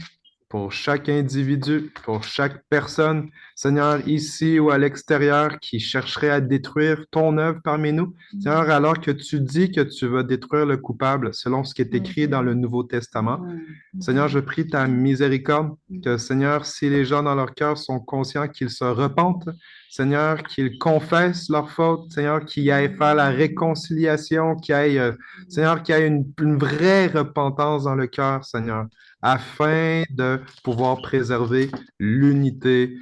pour chaque individu, pour chaque personne, Seigneur, ici ou à l'extérieur, qui chercherait à détruire ton œuvre parmi nous. Seigneur, alors que tu dis que tu vas détruire le coupable selon ce qui est écrit dans le Nouveau Testament. Seigneur, je prie ta miséricorde, que Seigneur, si les gens dans leur cœur sont conscients qu'ils se repentent, Seigneur, qu'ils confessent leurs fautes, Seigneur, qu'ils aillent faire la réconciliation, Seigneur, qu'il y ait une vraie repentance dans le cœur, Seigneur, afin de pouvoir préserver l'unité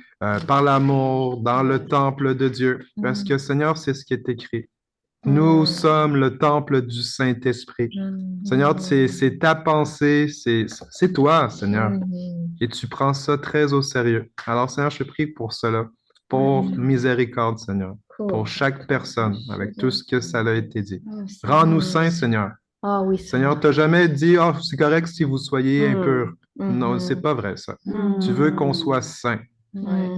par l'amour dans le temple de Dieu. Parce que, Seigneur, c'est ce qui est écrit. Nous sommes le temple du Saint-Esprit. Seigneur, c'est ta pensée, c'est toi, Seigneur. Et tu prends ça très au sérieux. Alors, Seigneur, je prie pour cela, pour miséricorde, Seigneur, pour chaque personne, avec tout ce que ça a été dit. Rends-nous saints, Seigneur. Ah oui, Seigneur, tu n'as jamais dit, oh, c'est correct si vous soyez impurs. Non, c'est pas vrai, ça. Tu veux qu'on soit saints.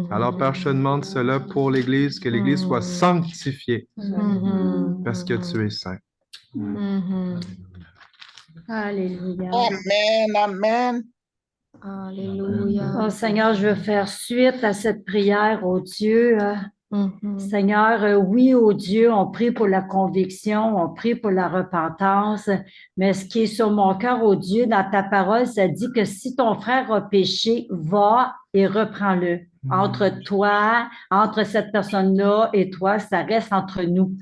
Alors, Père, je te demande cela pour l'Église, que l'Église soit sanctifiée, parce que tu es saint. Alléluia. Amen, amen. Alléluia. Oh Seigneur, je veux faire suite à cette prière, oh Dieu. Seigneur, oui, oh Dieu, on prie pour la conviction, on prie pour la repentance, mais ce qui est sur mon cœur, oh Dieu, dans ta parole, ça dit que si ton frère a péché, va et reprends-le. Entre toi, entre cette personne-là et toi, ça reste entre nous.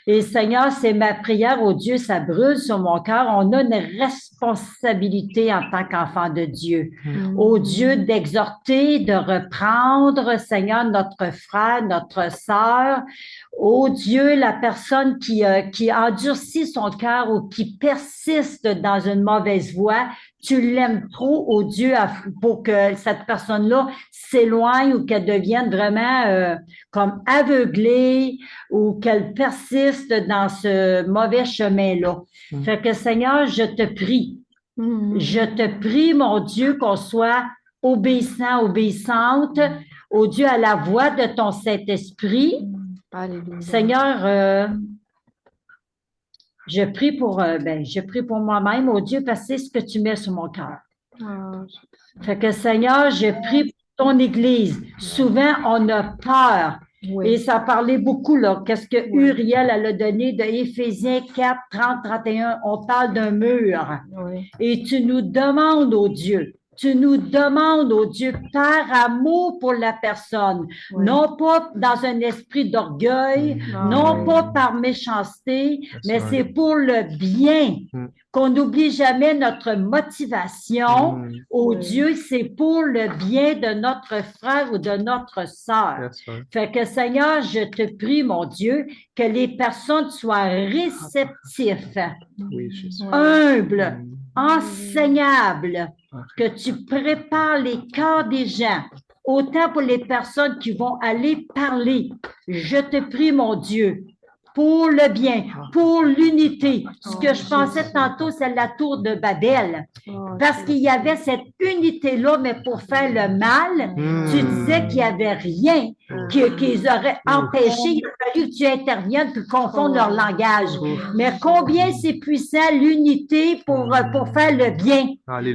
Et Seigneur, c'est ma prière, oh Dieu, ça brûle sur mon cœur. On a une responsabilité en tant qu'enfant de Dieu. Oh Dieu, d'exhorter, de reprendre, Seigneur, notre frère, notre sœur. Oh Dieu, la personne qui endurcit son cœur ou qui persiste dans une mauvaise voie, tu l'aimes trop, oh Dieu, pour que cette personne-là s'éloigne ou qu'elle devienne vraiment comme aveuglée ou qu'elle persiste dans ce mauvais chemin-là. Fait que Seigneur, je te prie, mon Dieu, qu'on soit obéissant, obéissante, oh Dieu, à la voix de ton Saint-Esprit. Seigneur, je prie pour moi-même, oh Dieu, parce que c'est ce que tu mets sur mon cœur. Fait que Seigneur, je prie pour ton Église. Souvent, on a peur. Et ça parlait beaucoup, là. Qu'est-ce que Uriel elle a donné de Éphésiens 4, 30, 31? On parle d'un mur. Et tu nous demandes, oh Dieu, par amour pour la personne, non pas dans un esprit d'orgueil, non pas par méchanceté, mais c'est pour le bien, qu'on n'oublie jamais notre motivation. Oh Dieu, c'est pour le bien de notre frère ou de notre sœur. Fait que Seigneur, je te prie, mon Dieu, que les personnes soient réceptives, humbles, enseignables, que tu prépares les cœurs des gens, autant pour les personnes qui vont aller parler. Je te prie, mon Dieu, pour le bien, pour l'unité. Ce que je pensais tantôt, c'est la tour de Babel. Parce qu'il y avait cette unité-là, mais pour faire le mal, tu disais qu'il n'y avait rien qu'ils auraient empêché. Il a fallu que tu interviennes pour confondre leur langage. Mais combien c'est puissant l'unité pour faire le bien.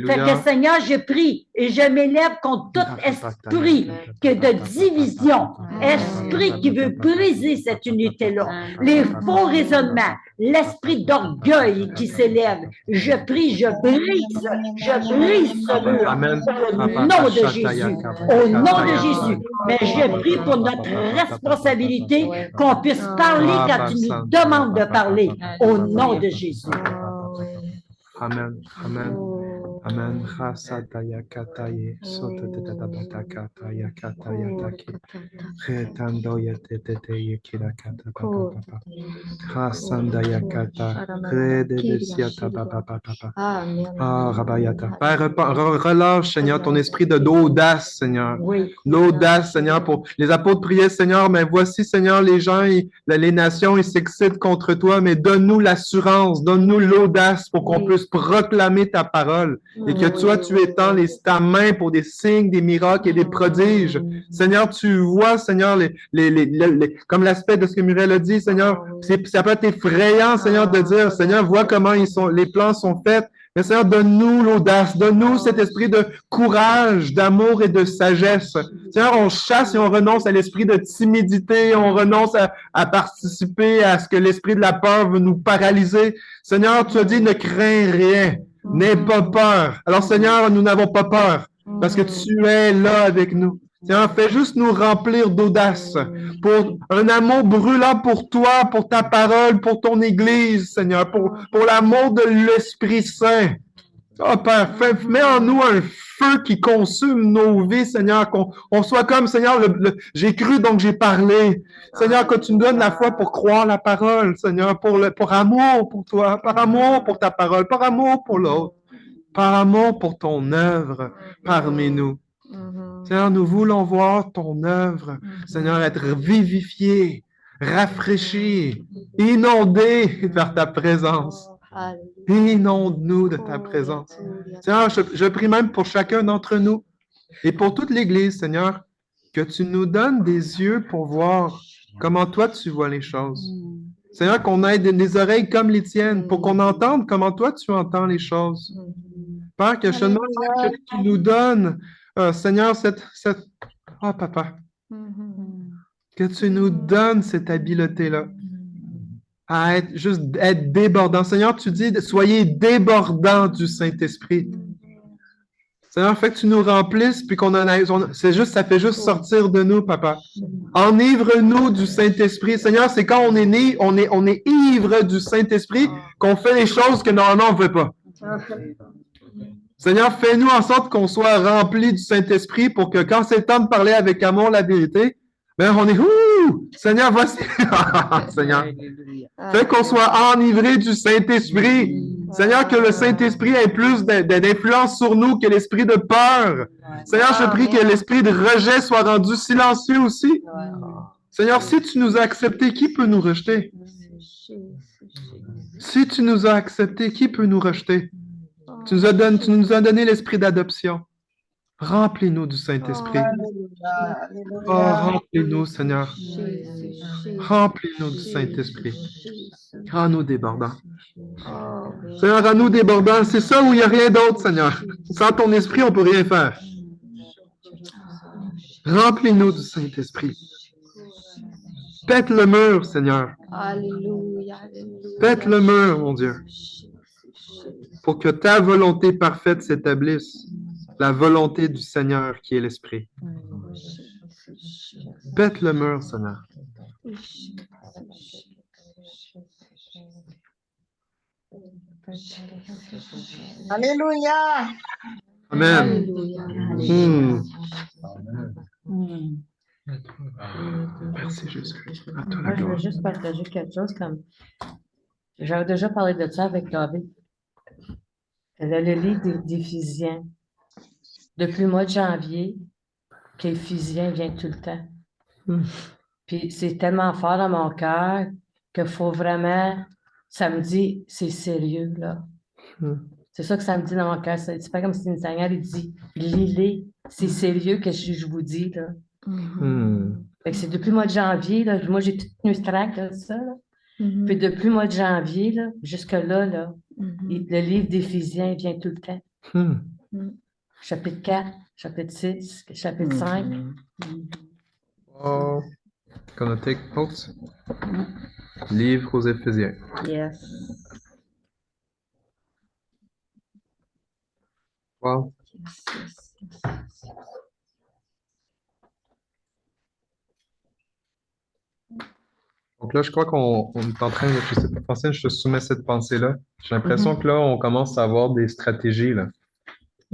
Fait que Seigneur, je prie et je m'élève contre tout esprit de division, esprit qui veut briser cette unité-là. Les faux raisonnements, l'esprit d'orgueil qui s'élève. Je prie, je brise ce mur. Au nom de Jésus. Au nom de Jésus. Mais je prie pour notre responsabilité qu'on puisse parler quand tu nous demandes de parler. Au nom de Jésus. Amen. Amen. Amen. Rasataya kataye, sotatatabatakataya kataya taki. Retandoya teteye kirakata papa papa. Rasandaya kata. Rededesiata papa papa. Ah, Rabayata. Père, relâche, Seigneur, ton esprit d'audace, Seigneur. Oui. L'audace, Seigneur, pour les apôtres priaient, Seigneur, mais voici, Seigneur, les gens, les nations, ils s'excitent contre toi, mais donne-nous l'assurance, donne-nous l'audace pour qu'on puisse proclamer ta parole et que toi, tu étends ta main pour des signes, des miracles et des prodiges. Seigneur, tu vois, Seigneur, comme l'aspect de ce que Muriel a dit, Seigneur, ça peut être effrayant, Seigneur, de dire, Seigneur, vois comment les plans sont faits. Mais Seigneur, donne-nous l'audace, donne-nous cet esprit de courage, d'amour et de sagesse. Seigneur, on chasse et on renonce à l'esprit de timidité, on renonce à participer à ce que l'esprit de la peur veut nous paralyser. Seigneur, tu as dit, ne crains rien, n'aie pas peur. Alors Seigneur, nous n'avons pas peur parce que tu es là avec nous. Seigneur, fais juste nous remplir d'audace, pour un amour brûlant pour toi, pour ta parole, pour ton Église, Seigneur, pour l'amour de l'Esprit Saint. Oh Père, mets en nous un feu qui consume nos vies, Seigneur, qu'on soit comme, Seigneur, j'ai cru donc j'ai parlé. Seigneur, que tu nous donnes la foi pour croire la parole, Seigneur, pour amour pour toi, par amour pour ta parole, par amour pour l'autre, par amour pour ton œuvre parmi nous. Seigneur, nous voulons voir ton œuvre, Seigneur, être vivifié, rafraîchi, inondé par ta présence. Inonde-nous de ta présence. Seigneur, je prie même pour chacun d'entre nous et pour toute l'Église, Seigneur, que tu nous donnes des yeux pour voir comment toi tu vois les choses. Seigneur, qu'on ait des oreilles comme les tiennes pour qu'on entende comment toi tu entends les choses. Père, que je te demande que tu nous donnes, Seigneur, oh, Papa, que tu nous donnes cette habileté-là à être débordant. Seigneur, tu dis, soyez débordants du Saint-Esprit. Seigneur, fais que tu nous remplisses, puis ça fait juste sortir de nous, Papa. Enivre-nous du Saint-Esprit. Seigneur, c'est quand on est né, on est ivre du Saint-Esprit qu'on fait les choses que normalement on ne fait pas. Seigneur, fais-nous en sorte qu'on soit remplis du Saint-Esprit pour que quand c'est le temps de parler avec amour la vérité, ben on est ouh! Seigneur, voici. Seigneur, fais qu'on soit enivré du Saint-Esprit. Seigneur, que le Saint-Esprit ait plus d'influence sur nous que l'esprit de peur. Seigneur, je prie que l'esprit de rejet soit rendu silencieux aussi. Seigneur, si tu nous as acceptés, qui peut nous rejeter? Si tu nous as acceptés, qui peut nous rejeter? Tu nous as donné l'esprit d'adoption. Remplis-nous du Saint-Esprit. Oh, remplis-nous, Seigneur. Remplis-nous du Saint-Esprit. Rends-nous débordants. Seigneur, rends-nous débordants. C'est ça où il n'y a rien d'autre, Seigneur. Sans ton esprit, on ne peut rien faire. Remplis-nous du Saint-Esprit. Pète le mur, Seigneur. Pète le mur, mon Dieu. Pour que ta volonté parfaite s'établisse. La volonté du Seigneur qui est l'Esprit. Pète le mur, Seigneur. Alléluia. Amen. Merci Jésus. À toi la Moi, je veux gloire. juste partager quelque chose comme. J'avais déjà parlé de ça avec David. Elle a le livre d'Éphésiens. Depuis le mois de janvier, qu'Éphésiens vient tout le temps. Puis c'est tellement fort dans mon cœur qu'il faut vraiment. Ça me dit, c'est sérieux, là. C'est ça que ça me dit dans mon cœur. C'est pas comme si une Seigneur il dit, lisez, c'est sérieux que je vous dis, là. Fait que c'est depuis le mois de janvier, là. Moi, j'ai tout tenu track de ça, là. Puis depuis le mois de janvier, là, jusque-là, là, le livre d'Éphésiens vient tout le temps. Chapitre 4, chapitre 6, chapitre 5. Oh. Gonna take notes. Livre aux Éphésiens. Yes. Wow. Donc là, je crois qu'on est en train de, je sais pas, Francine, je te soumets cette pensée-là. J'ai l'impression que là, on commence à avoir des stratégies, là.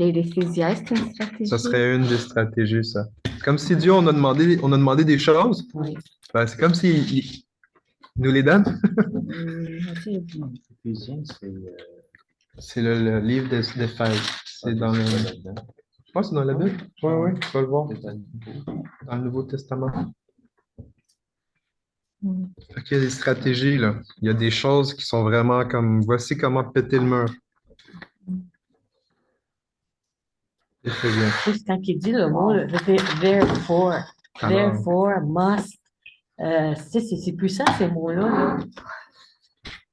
l'hérésiaise, c'est une stratégie. Ça serait une des stratégies, ça. Comme si Dieu, on a demandé des choses, Oui. ben, c'est comme s'il il nous les donne. Éphésiens, c'est C'est le livre d'Éphèse. C'est dans le... là-dedans. Je pense que c'est dans la Bible. Oui, oui, tu vas le voir. C'est dans le Nouveau. Dans le Nouveau Testament. Mm. Fait qu'il y a des stratégies, là. Il y a des choses qui sont vraiment comme, voici comment péter le mur. Éphésiens. Juste quand il dit le mot, therefore, Alors. therefore, must, c'est puissant ces mots-là. Là.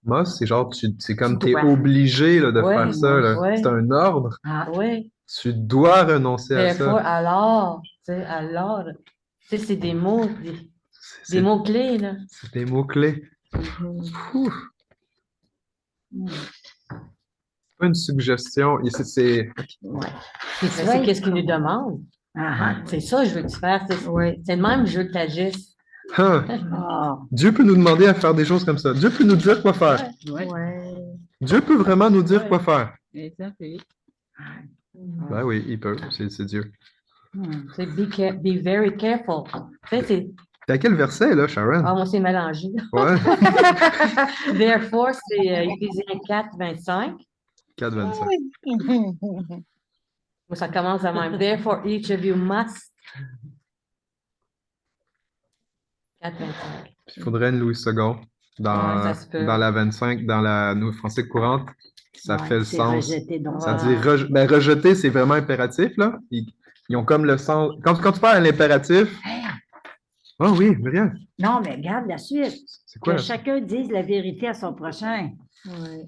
Moi, c'est genre, c'est comme Tu tu es dois. obligé là, de Ouais, faire ça. Là. ouais. C'est un ordre. Ah, Oui, Tu dois renoncer à therefore, ça. alors, tu sais, alors, tu sais, c'est des mots, des C'est mots-clés, là. c'est des mots-clés. Ouh. C'est pas une suggestion. Et c'est... ouais. Mais c'est qu'est-ce qu'il nous demande. Ah, C'est ça que je veux que tu fasses. Oui. C'est le même que je veux que tu agisses. Hein. ah. Dieu peut nous demander à faire des choses comme ça. Dieu peut nous dire quoi faire. Ouais, Ouais. Dieu peut vraiment nous dire quoi faire. exactly. Ben oui, il peut. C'est Dieu. C'est be very careful. Tu sais, c'est. T'es à quel verset, là, Sharon? Ah, moi, c'est mélangé. Ouais. Therefore, c'est Éphésiens 4, 25. 4,25. Moi, ça commence à même. Therefore, each of you must. 4, 25. Il faudrait une Louis II dans, Ouais, ça se peut. dans la 25, dans la Nouveau Français courante. Ça Ouais, fait le c'est sens. rejeté, donc. Ça Ouais. dit ben, rejeter, c'est vraiment impératif, là. Ils ont comme le sens. Quand tu parles à l'impératif. Oh oui, Myriam. Non, mais regarde la suite. C'est quoi Que là? chacun dise la vérité à son prochain. Ouais.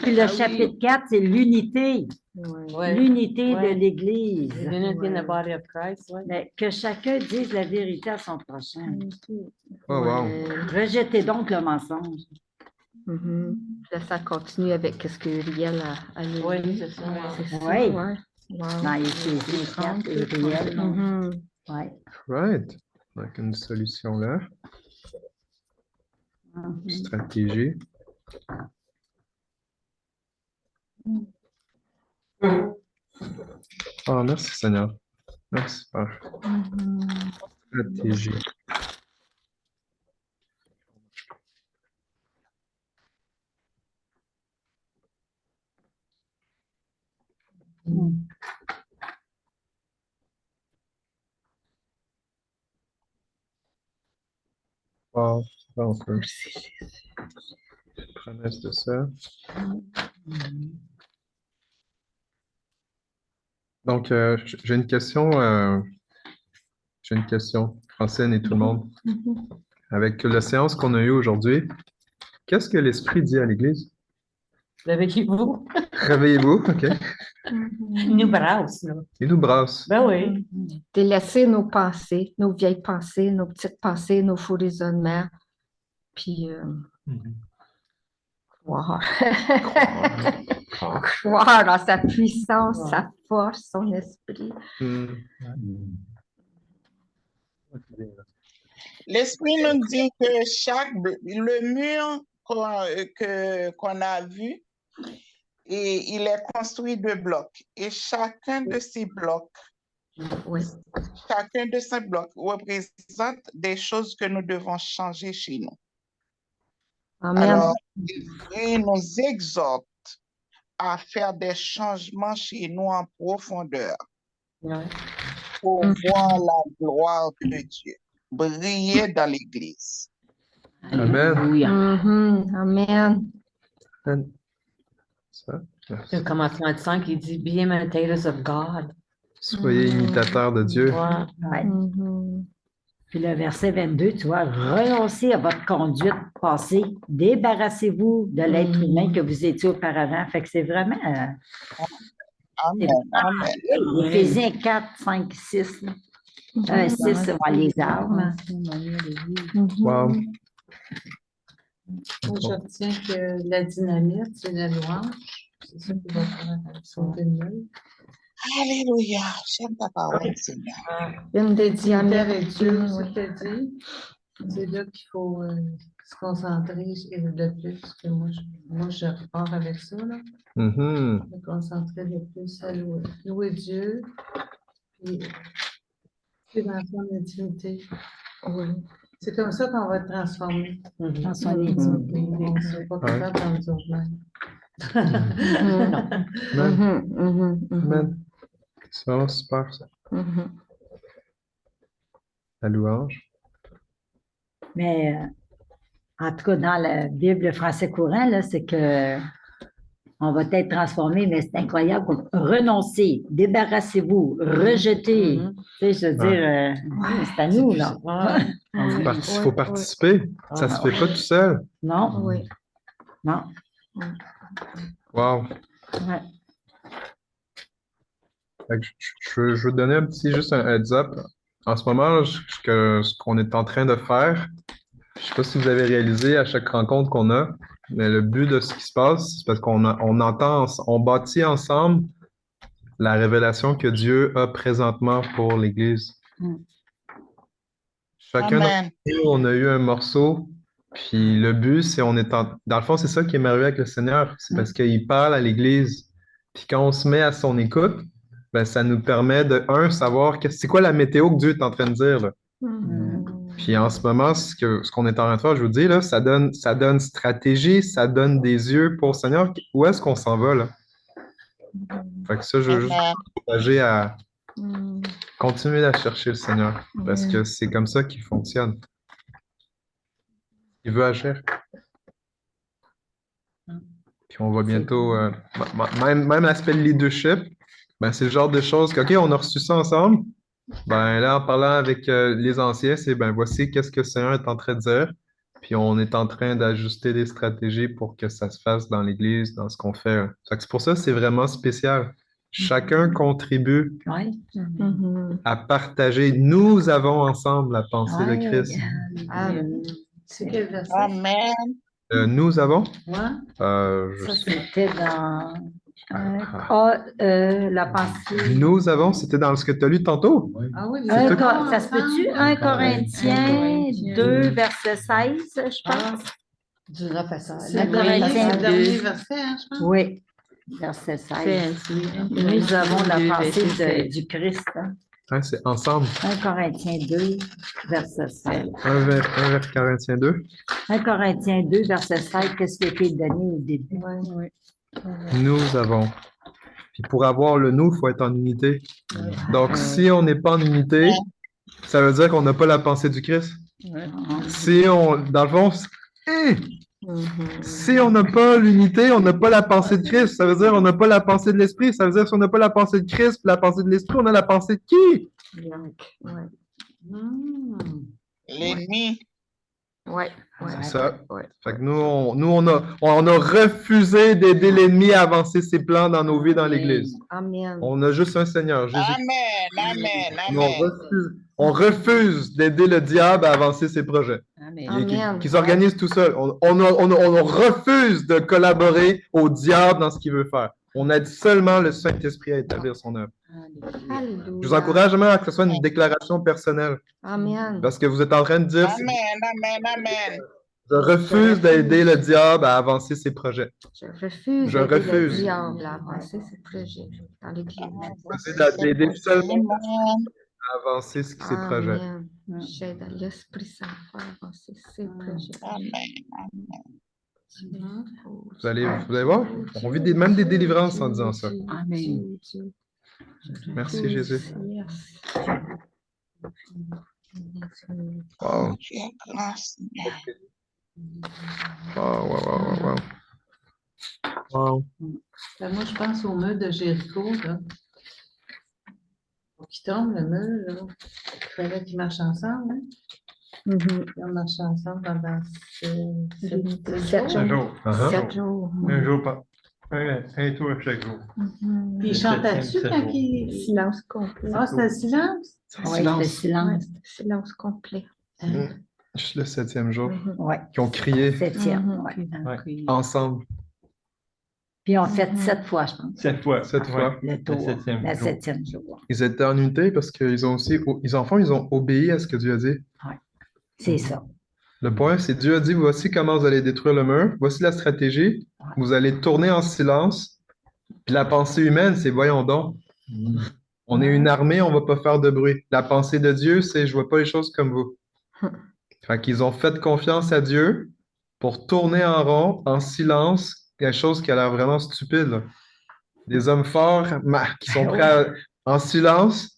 Puis le Ah oui. chapitre 4, c'est l'unité. Ouais. Ouais. L'unité Ouais. de l'Église. Unity in the body of Christ, ouais. Mais que chacun dise la vérité à son prochain. Oh, wow. Ouais. Rejetez donc le mensonge. Mhm. Là, ça continue avec ce que Uriel a lu. Oui, c'est ça. C'est ça, Oui. ouais. Wow. Dans Éphésiens 4 et réel. Mhm. Ouais. Right. Donc, une solution là. Stratégie. Oh, merci Seigneur. Merci Père. Stratégie. Wow. Là, on peut. Promesse de ça. Donc, j'ai une question. Francine et tout le monde. Avec la séance qu'on a eue aujourd'hui, qu'est-ce que l'Esprit dit à l'Église? Réveillez-vous. Réveillez-vous, OK? Il nous brasse, là. Il nous brasse. Ben oui. Délaisser nos pensées, nos vieilles pensées, nos petites pensées, nos faux raisonnements. Puis croire. Croire en sa puissance, sa force, son esprit. L'Esprit nous dit que le mur qu'on a vu, et il est construit de blocs. Et chacun de ces blocs représente des choses que nous devons changer chez nous. Amen. Alors, il nous exhorte à faire des changements chez nous en profondeur pour voir la gloire de Dieu briller dans l'Église. Amen. Amen. Ça, Le commencement de 5, il dit Be imitators of God. soyez imitateurs de Dieu. Ouais. Ouais. Puis le verset 22, tu vois, renoncez à votre conduite passée, débarrassez-vous de l'être humain que vous étiez auparavant. Fait que c'est vraiment. Amen. Amen. Éphésiens 4, 5, 6. 6, les armes. Wow. Moi, je retiens que la dynamite, c'est la louange. C'est ça qui va faire sauter le mur. Alléluia. J'aime ta parole, Seigneur. Une des Terre et diamètres. Dieu, c'était dit. C'est là qu'il faut se concentrer le plus, que moi, je repars avec ça, là. Mhm. Me concentrer le plus à louer Dieu, puis vivre dans son intimité. Oui. C'est comme ça qu'on va être transformé. Dans son intimité. On ne sera pas capable dans nous autres mêmes. Amen. Amen. C'est vraiment super, ça. La louange. Mais en tout cas, dans la Bible français courant, là, c'est que on va être transformé, mais c'est incroyable. Renoncez, débarrassez-vous, rejetez. Tu sais, je veux dire, c'est à nous, là. Il faut participer. Ça ne se fait pas tout seul. Non, Oui. non. Wow. Ouais. Fait que je veux donner juste un heads up. En ce moment, ce qu'on est en train de faire, je ne sais pas si vous avez réalisé à chaque rencontre qu'on a, mais le but de ce qui se passe, c'est parce on bâtit ensemble la révélation que Dieu a présentement pour l'Église. Chacun d'entre nous, on a eu un morceau, puis le but, c'est dans le fond, c'est ça qui est merveilleux avec le Seigneur, c'est parce qu'il parle à l'Église. Puis quand on se met à son écoute, ben, ça nous permet savoir c'est quoi la météo que Dieu est en train de dire, là. Puis en ce moment, ce qu'on est en train de faire, je vous dis, là, ça donne stratégie, ça donne des yeux pour le Seigneur. Où est-ce qu'on s'en va, là? Fait que ça, je veux juste encourager à continuer à chercher le Seigneur, parce que c'est comme ça qu'il fonctionne. Il veut agir. Puis on va bientôt, même l'aspect de leadership, ben, c'est le genre de choses OK, on a reçu ça ensemble. Ben là, en parlant avec les anciens, c'est ben voici qu'est-ce que le Seigneur est en train de dire. Puis on est en train d'ajuster des stratégies pour que ça se fasse dans l'Église, dans ce qu'on fait. Fait que c'est pour ça que c'est vraiment spécial. Chacun contribue à partager. Nous avons ensemble la pensée de Christ. C'est quel verset? Amen. Nous avons? Ça, c'était dans la pensée. Nous avons, c'était dans ce que tu as lu tantôt. Ah oui, Ça se peut-tu? 1 Corinthiens 2, verset 16, je pense. Du raffaissage. C'est le dernier verset, hein, je pense. Oui, verset 16. Nous avons la pensée du Christ. Hein, c'est ensemble. 1 Corinthiens 2, verset 16. 1 vers Corinthiens 2. 1 Corinthiens 2, verset 16, qu'est-ce qui a été donné au début? Nous avons. Puis pour avoir le nous, il faut être en unité. Donc, si on n'est pas en unité, ça veut dire qu'on n'a pas la pensée du Christ. Si dans le fond, si on n'a pas l'unité, on n'a pas la pensée de Christ. Ça veut dire qu'on n'a pas la pensée de l'Esprit. Ça veut dire que si on n'a pas la pensée de Christ, la pensée de l'Esprit, on a la pensée de qui? L'ennemi. C'est ça. Fait que nous, on a refusé d'aider l'ennemi à avancer ses plans dans nos vies dans l'Église. Amen. On a juste un Seigneur, Jésus. Amen. On refuse d'aider le diable à avancer ses projets. Qui s'organise tout seul. On refuse de collaborer au diable dans ce qu'il veut faire. On aide seulement le Saint-Esprit à établir son œuvre. Je vous encourage même à que ce soit une déclaration personnelle. Amen. Parce que vous êtes en train de dire, Amen. je refuse d'aider le diable à avancer ses projets. Je refuse d'aider le diable à avancer ses projets dans l'Église. D'aider seulement à avancer ses projets. J'aide l'Esprit Saint à avancer ses projets. Vous allez voir, on vit même des délivrances en disant ça. Amen. Merci Jésus. Wow. Wow. Moi, je pense au mur de Jéricho, là. Pour qu'il tombe, le mur, là. Il fallait qu'ils marchent ensemble, hein? Ils ont marché ensemble pendant 7 jours. 7 jours. Un jour pas. Un tour chaque jour. Puis ils chantaient-tu quand ils... Silence complet. Ah, c'était le silence? Oui, le silence. Silence complet. Juste le 7e jour. Oui. Qui ont crié 7e, ensemble. Puis on fait 7 fois, je pense. 7 fois. 7 fois. Le tour, Le 7e jour. Ils étaient en unité parce qu'ils ont aussi, ils ont obéi à ce que Dieu a dit. Oui, c'est ça. Le point, c'est Dieu a dit, voici comment vous allez détruire le mur, voici la stratégie, vous allez tourner en silence, puis la pensée humaine, c'est voyons donc, on est une armée, on va pas faire de bruit. La pensée de Dieu, c'est je vois pas les choses comme vous. Fait qu'ils ont fait confiance à Dieu pour tourner en rond, en silence, quelque chose qui a l'air vraiment stupide, là. Des hommes forts qui sont prêts en silence.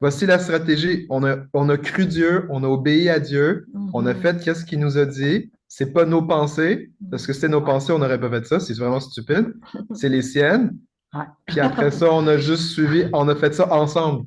Voici la stratégie. On a cru Dieu, on a obéi à Dieu, on a fait qu'est-ce qu'il nous a dit. C'est pas nos pensées, parce que c'était nos pensées, on n'aurait pas fait ça, c'est vraiment stupide. C'est les siennes. Ouais. Puis après ça, on a juste suivi, on a fait ça ensemble.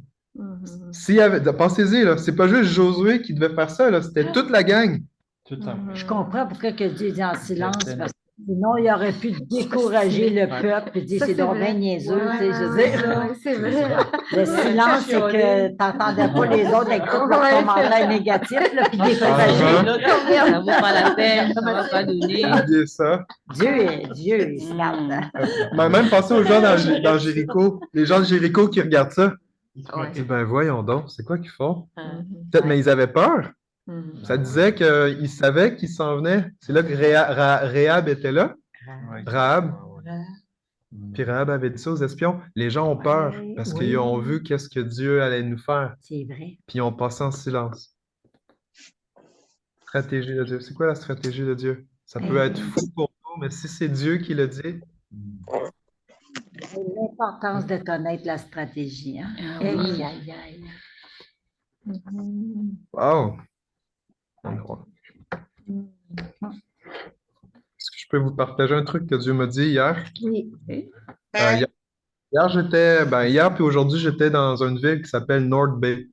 S'il y avait, pensez-y, là, c'est pas juste Josué qui devait faire ça, là, c'était toute la gang. Tout le temps. Je comprends pourquoi que Dieu dit en silence, parce que sinon, il aurait pu décourager le peuple et dire Ça, c'est c'est donc vrai. bien niaiseux, tu sais, je veux Ouais, dire. c'est vrai. Le silence, c'est que tu n'entendais pas les autres avec tous leurs commentaires négatifs, là, puis décourager. Ça vaut pas la peine, ça va pas donner. Oubliez ça. Dieu, il se garde. Mais même pensez aux gens dans Jéricho, les gens de Jéricho qui regardent ça. Ouais. Eh ben voyons donc, c'est quoi qu'ils font? Mhm. Peut-être, mais ils avaient peur. Mhm. Ça disait qu'ils savaient qu'ils s'en venaient. C'est là que Rahab était là. Ouais. Rahab. Puis Rahab avait dit ça aux espions. Les gens ont peur parce qu'ils ont vu qu'est-ce que Dieu allait nous faire. C'est vrai. Puis ils ont passé en silence. Stratégie de Dieu. C'est quoi la stratégie de Dieu? Ça peut être fou pour nous, mais si c'est Dieu qui le dit, L'importance de connaître la stratégie. Hein? Ah Aïe, oui. aïe, aïe. wow! Est-ce que je peux vous partager un truc que Dieu m'a dit hier? Oui. Hier puis aujourd'hui, j'étais dans une ville qui s'appelle North Bay.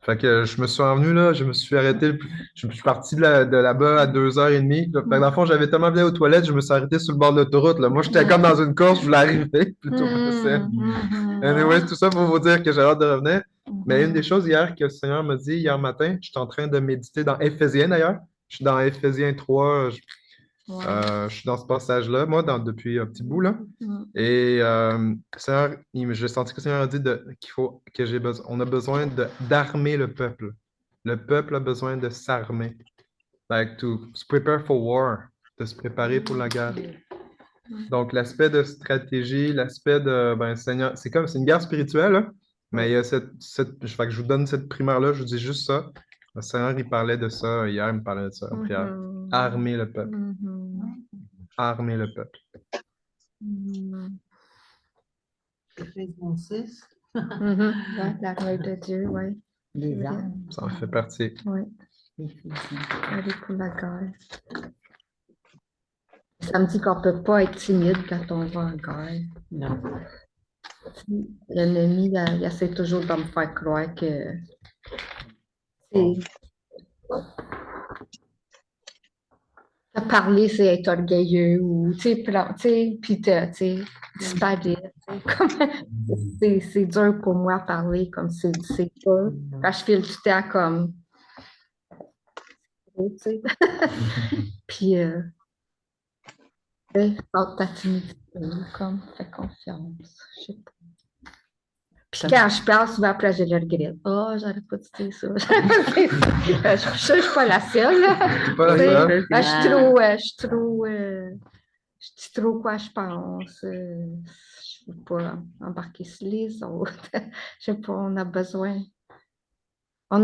Fait que je me suis revenu là, je me suis arrêté, je suis parti de là-bas à 2h30. Là. Fait que dans le fond, j'avais tellement bien aux toilettes, je me suis arrêté sur le bord de l'autoroute. Là. Moi, j'étais comme dans une course, je voulais arriver plutôt que ça. Anyway, tout ça pour vous dire que j'ai hâte de revenir. Mais une des choses hier que le Seigneur m'a dit hier matin, je suis en train de méditer dans Éphésiens d'ailleurs. Je suis dans Éphésiens 3. Je suis dans ce passage-là, moi, depuis un petit bout, là. Et le Seigneur, j'ai senti que le Seigneur a dit on a besoin d'armer le peuple. Le peuple a besoin de s'armer. Like to prepare for war, de se préparer pour la guerre. Donc, l'aspect de stratégie, l'aspect de, Seigneur, c'est une guerre spirituelle, là, mais il y a fait que je vous donne cette primaire-là, je vous dis juste ça. Le Seigneur, il parlait de ça, hier, il me parlait de ça en prière. Armer le peuple. Armer le peuple. Éphésiens 6. L'armée de Dieu, oui. Les armes. Ça en fait partie. Oui. Aller pour la guerre. Ça me dit qu'on ne peut pas être timide quand on va en guerre. Non. L'ennemi, il essaie toujours de me faire croire que parler, c'est être orgueilleux ou, puis disparaître. C'est dur pour moi de parler comme c'est pas. Quand je file du temps comme. Tu sais. Puis, porte ta timidité, comme, fais confiance. Je sais pas. Puis quand je parle, souvent après, je le regrette. Oh, j'aurais pas dit ça. Je suis pas la seule. C'est pas la seule. Je dis trop quoi je pense. Je ne veux pas embarquer sur les autres. Je sais pas, on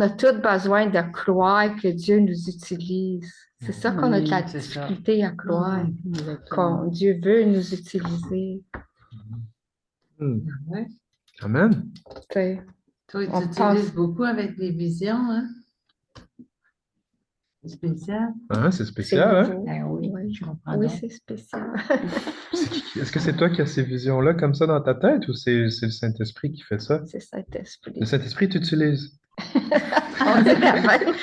a tous besoin de croire que Dieu nous utilise. C'est ça qu'on a de la difficulté à croire, que Dieu veut nous utiliser. Ouais. Amen. T'sais, Toi, tu On utilises pense- beaucoup avec des visions, hein? C'est spécial. Ah, c'est spécial, hein? nouveau. Ben oui, Oui. je comprends. Oui, donc. c'est spécial. Est-ce que c'est toi qui as ces visions-là comme ça dans ta tête ou c'est le Saint-Esprit qui fait ça? C'est Saint-Esprit. Le Saint-Esprit t'utilise. On est la même.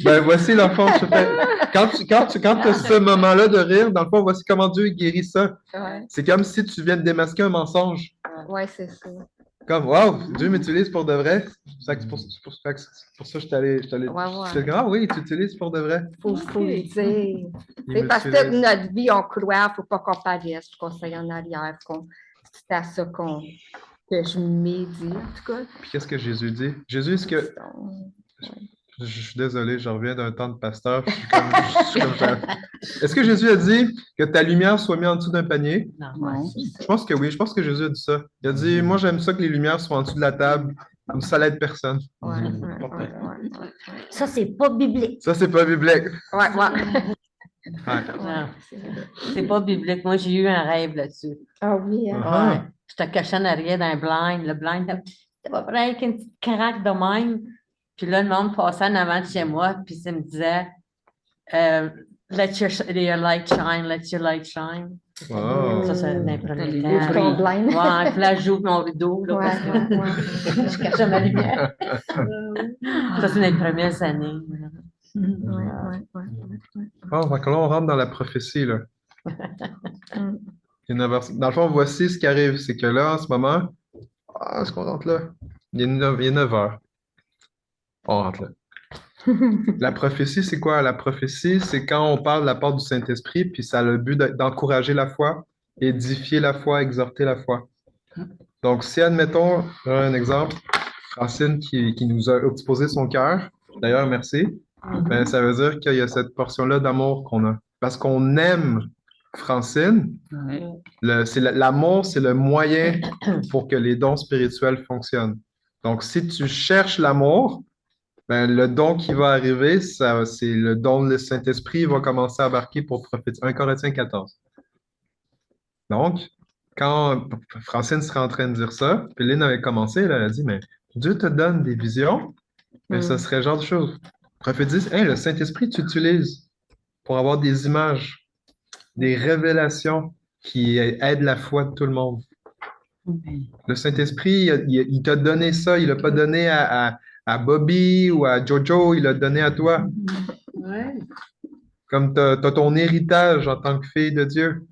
Ben voici l'enfant. Quand tu as ce moment-là de rire, dans le fond, voici comment Dieu guérit ça. Ouais, C'est comme si tu viens de démasquer un mensonge. ouais, c'est ça. Comme, wow, Dieu m'utilise pour de vrai. C'est pour ça que je suis allé. Ouais. C'est grand, oui, tu utilises pour de vrai. Faut le dire. Il C'est parce que m'utilise. notre vie, on croit, il ne faut pas qu'on paraisse, qu'on s'aille en arrière. C'est à ça que je médite, en tout cas. Puis qu'est-ce que Jésus dit? Jésus, est-ce que. Je suis désolé, je reviens d'un temps de pasteur. Puis je suis comme ça. Est-ce que Jésus a dit que ta lumière soit mise en dessous d'un panier? Non. Non. Je pense que oui, je pense que Jésus a dit ça. Il a dit, moi j'aime ça que les lumières soient en dessous de la table, comme ça l'aide personne. Ouais, ouais, ouais, ouais, ouais. Ça, c'est pas biblique. Ça, c'est pas biblique. Ouais, ouais. Ouais. Non, c'est pas biblique. Moi, j'ai eu un rêve là-dessus. Ah oui, hein. Ah. Ouais. J'étais cachée en arrière d'un blind. Le blind, c'était pas vrai avec une petite craque de même. Puis là, le monde passait en avant de chez moi, puis ça me disait let your light shine, let your light shine. Wow. Ça, c'est dans les premiers Ouvre ton temps. blind. Ouais, puis là, j'ouvre mon rideau. Là, Ouais, parce que ouais, ouais. je cachais ma lumière. Ça, c'est dans les premières années. Ouais, ouais, ouais, ouais. Oh, donc là, on rentre dans la prophétie, là. Mm. Il y a 9 heures. Dans le fond, voici ce qui arrive. C'est que là, en ce moment, est-ce qu'on rentre là? Il est 9 heures. On rentre là. La prophétie, c'est quoi? La prophétie, c'est quand on parle de la part du Saint-Esprit, puis ça a le but d'encourager la foi, édifier la foi, exhorter la foi. Donc, si, admettons, un exemple, Francine qui nous a exposé son cœur, d'ailleurs, merci, ben, ça veut dire qu'il y a cette portion-là d'amour qu'on a. Parce qu'on aime Francine, Ouais. l'amour, c'est le moyen pour que les dons spirituels fonctionnent. Donc, si tu cherches l'amour, ben, le don qui va arriver, c'est le don du Saint-Esprit, il va commencer à embarquer pour prophétiser. 1 Corinthiens 14. Donc, quand Francine serait en train de dire ça, puis Lynn avait commencé, elle a dit, mais Dieu te donne des visions, mais ce serait le genre de choses. Prophétise, hey, le Saint-Esprit, tu utilises pour avoir des images, des révélations qui aident la foi de tout le monde. Le Saint-Esprit, il t'a donné ça, il l'a pas donné à Bobby ou à Jojo, il l'a donné à toi. Ouais. Comme tu as ton héritage en tant que fille de Dieu.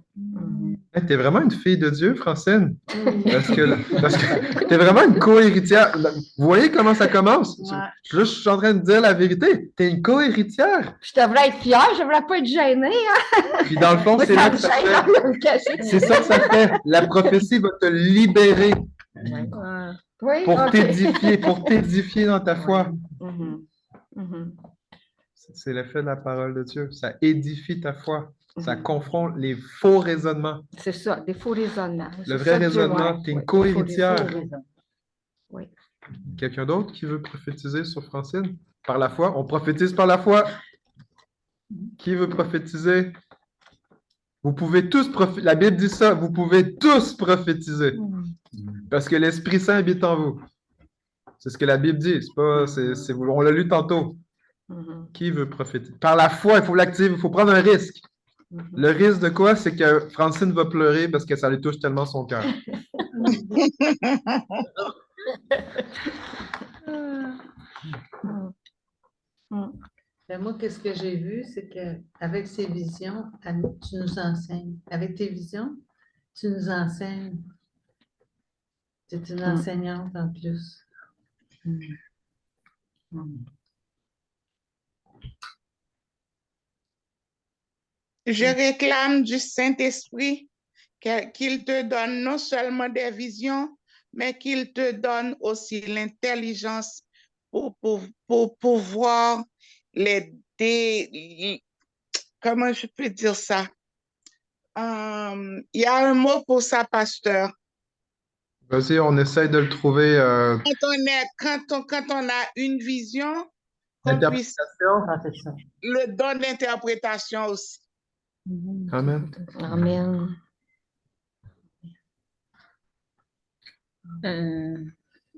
Hey, t'es vraiment une fille de Dieu, Francine? Parce que t'es vraiment une co-héritière. Vous voyez comment ça commence? Ouais. Là, je suis en train de dire la vérité. T'es une co-héritière. Je devrais être fière, je devrais pas être gênée. Hein? Puis dans le fond, Moi, c'est ça là me que ça gêne fait. de me cacher. C'est ça que ça fait. La prophétie va te libérer Oui, pour ok. t'édifier dans ta foi. Mhm. Mhm. C'est l'effet de la parole de Dieu. Ça édifie ta foi. Ça Mhm. confronte les faux raisonnements. C'est ça, des faux raisonnements. Le C'est vrai ça que Dieu, raisonnement, ouais, t'es une ouais, des faux co-héritière. raisonnements. Oui. Quelqu'un d'autre qui veut prophétiser sur Francine? Par la foi? On prophétise par la foi. Qui veut prophétiser? Vous pouvez tous prophétiser. La Bible dit ça. Vous pouvez tous prophétiser. Parce que l'Esprit Saint habite en vous. C'est ce que la Bible dit. C'est pas, on l'a lu tantôt. Mhm. Qui veut prophétiser? Par la foi, il faut l'activer. Il faut prendre un risque. Mhm. Le risque de quoi? C'est que Francine va pleurer parce que ça lui touche tellement son cœur. Ben, moi, qu'est-ce que j'ai vu, c'est qu'avec ces visions, tu nous enseignes. Avec tes visions, tu nous enseignes. Tu es une enseignante en plus. Je réclame du Saint-Esprit qu'il te donne non seulement des visions, mais qu'il te donne aussi l'intelligence pour pouvoir comment je peux dire ça? Il y a un mot pour ça, pasteur. Vas-y, on essaye de le trouver. Quand on a une vision, qu'on puisse Interprétation. le don d'interprétation aussi. Amen. Amen.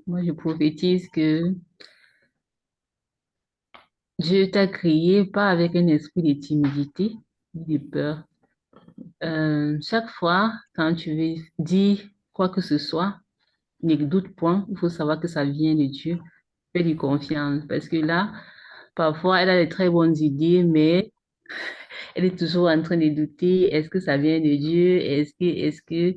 Moi, je prophétise que Dieu t'a créé pas avec un esprit de timidité ni de peur. Chaque fois, quand tu veux dire quoi que ce soit, ne doute point, il faut savoir que ça vient de Dieu. Fais lui confiance parce que là, parfois, elle a de très bonnes idées, mais elle est toujours en train de douter. Est-ce que ça vient de Dieu? Est-ce que...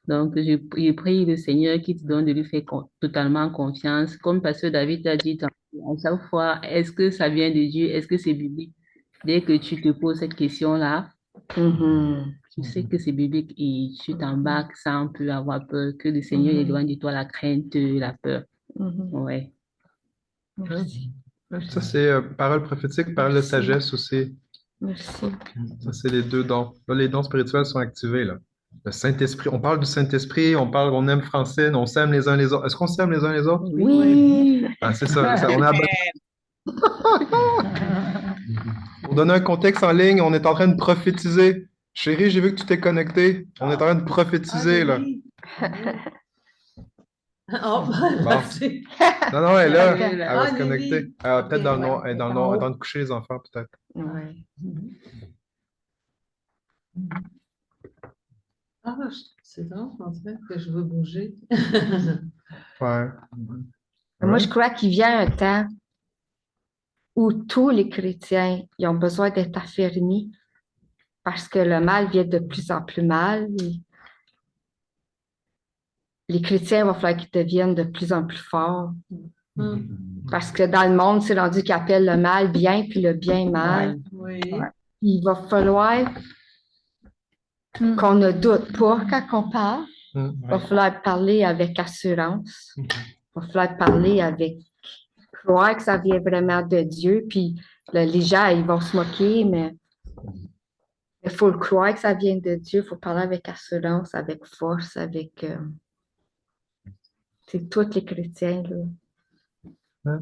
Donc, je prie le Seigneur qui te donne de lui faire totalement confiance. Comme Pasteur David a dit à chaque fois, est-ce que ça vient de Dieu? Est-ce que c'est biblique? Dès que tu te poses cette question-là, tu sais que c'est biblique et tu t'embarques sans peu avoir peur, que le Seigneur éloigne de toi la crainte, la peur. Ouais. Merci. Ça, c'est parole prophétique, parole de Merci. sagesse aussi. Merci. Ça, c'est les deux dons. Là, les dons spirituels sont activés, là. Le Saint-Esprit, on parle du Saint-Esprit, on aime Francine, on s'aime les uns les autres. Est-ce qu'on s'aime les uns les autres? Oui. Ah, c'est ça, on est Pour donner un contexte en ligne, on est en train de prophétiser. Chérie, j'ai vu que tu t'es connecté. On est en train de prophétiser, là. Oh, Bon. merci. Non, elle est là. Elle est Elle là. va Ah, se connecter. Nelly. Peut-être Ok, dans le ouais, noir. Elle est dans le noir. Elle est en train de coucher les enfants, peut-être. Ouais. Ah, c'est drôle, en fait, que je veux bouger. Ouais. Moi, je crois qu'il vient un temps où tous les chrétiens ils ont besoin d'être affermis parce que le mal vient de plus en plus mal. Les chrétiens, il va falloir qu'ils deviennent de plus en plus forts parce que dans le monde, c'est rendu qu'ils appellent le mal bien puis le bien mal. Oui. Il va falloir qu'on ne doute pas quand on parle. Il va falloir parler avec assurance. Il va falloir parler avec croire que ça vient vraiment de Dieu. Puis les gens, ils vont se moquer, mais il faut le croire que ça vient de Dieu. Il faut parler avec assurance, avec force, avec... c'est tous les chrétiens, là. Ouais.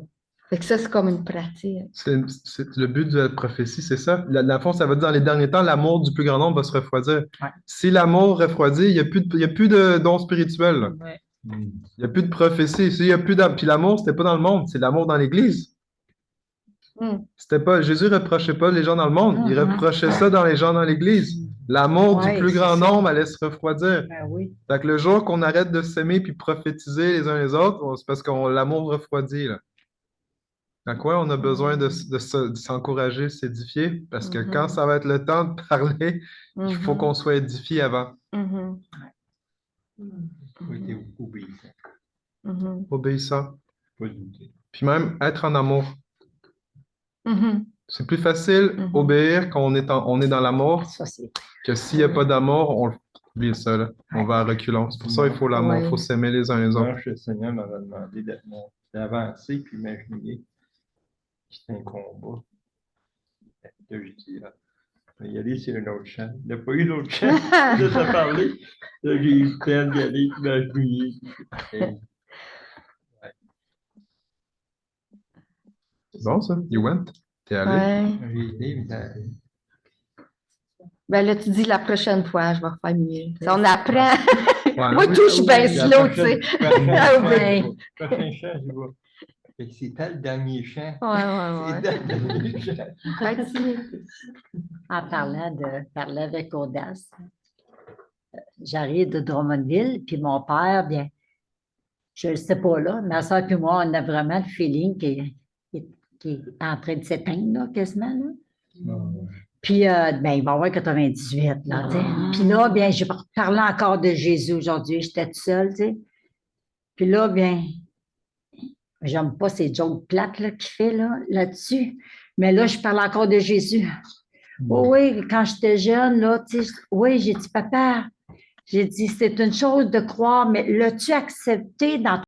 Fait que ça, c'est comme une pratique. Le but de la prophétie, c'est ça. Dans le fond, ça veut dire dans les derniers temps, l'amour du plus grand nombre va se refroidir. Ouais. Si l'amour refroidit, il n'y a plus de dons spirituels, là. Ouais. Il n'y a plus de prophétie. S'il y a plus Puis l'amour, c'était pas dans le monde, c'est l'amour dans l'Église. C'était pas... Jésus reprochait pas les gens dans le monde, il reprochait ça dans les gens dans l'Église. L'amour du Ouais, plus c'est grand ça. nombre allait se refroidir. Ben oui. Fait que le jour qu'on arrête de s'aimer puis prophétiser les uns les autres, c'est parce que l'amour refroidit, là. À quoi on a besoin de s'encourager, s'édifier? Parce que quand ça va être le temps de parler, il faut qu'on soit édifié avant. Faut être obéissant, Obéissant. pas douter. Puis même être en amour. C'est plus facile obéir quand on est dans l'amour Ça, c'est... que s'il n'y a pas d'amour, on oublie ça, là. On va à reculons. C'est pour ça qu'il faut l'amour, il faut s'aimer les uns les autres. Dimanche, le Seigneur m'avait demandé d'avancer puis imaginer que c'était un combat. Là, j'ai dit, je vais y aller sur un autre champ. Il n'a pas eu d'autre champ de se parler. Là, j'ai eu le temps d'y aller, puis m'agenouiller. C'est bon, ça? You went? T'es allé? Ouais. J'ai été, mais ça- Ben là, tu dis la prochaine fois, je vais faire mieux. Ça, on apprend. Ouais, Moi, oui. tout, je suis bien La slow, tu sais. Ah oui. Prochain chant, je vois. Fait que c'est pas le dernier chant. Ouais. C'est dans le dernier chant. En parlant de parler avec audace, j'arrive de Drummondville, puis mon père, bien, je ne sais pas là, ma soeur et moi, on a vraiment le feeling qui est en train de s'éteindre, là, quasiment, là. Puis, ben, il va avoir 98, là, tu sais. Puis là, bien, je parlais encore de Jésus aujourd'hui, j'étais toute seule, tu sais. Puis là, bien, j'aime pas ces jokes plates, là, qu'il fait, là-dessus. Mais là, je parle encore de Jésus. Oh, oui, quand j'étais jeune, là, tu sais, oui, j'ai dit, papa, j'ai dit, c'est une chose de croire, mais l'as-tu accepté dans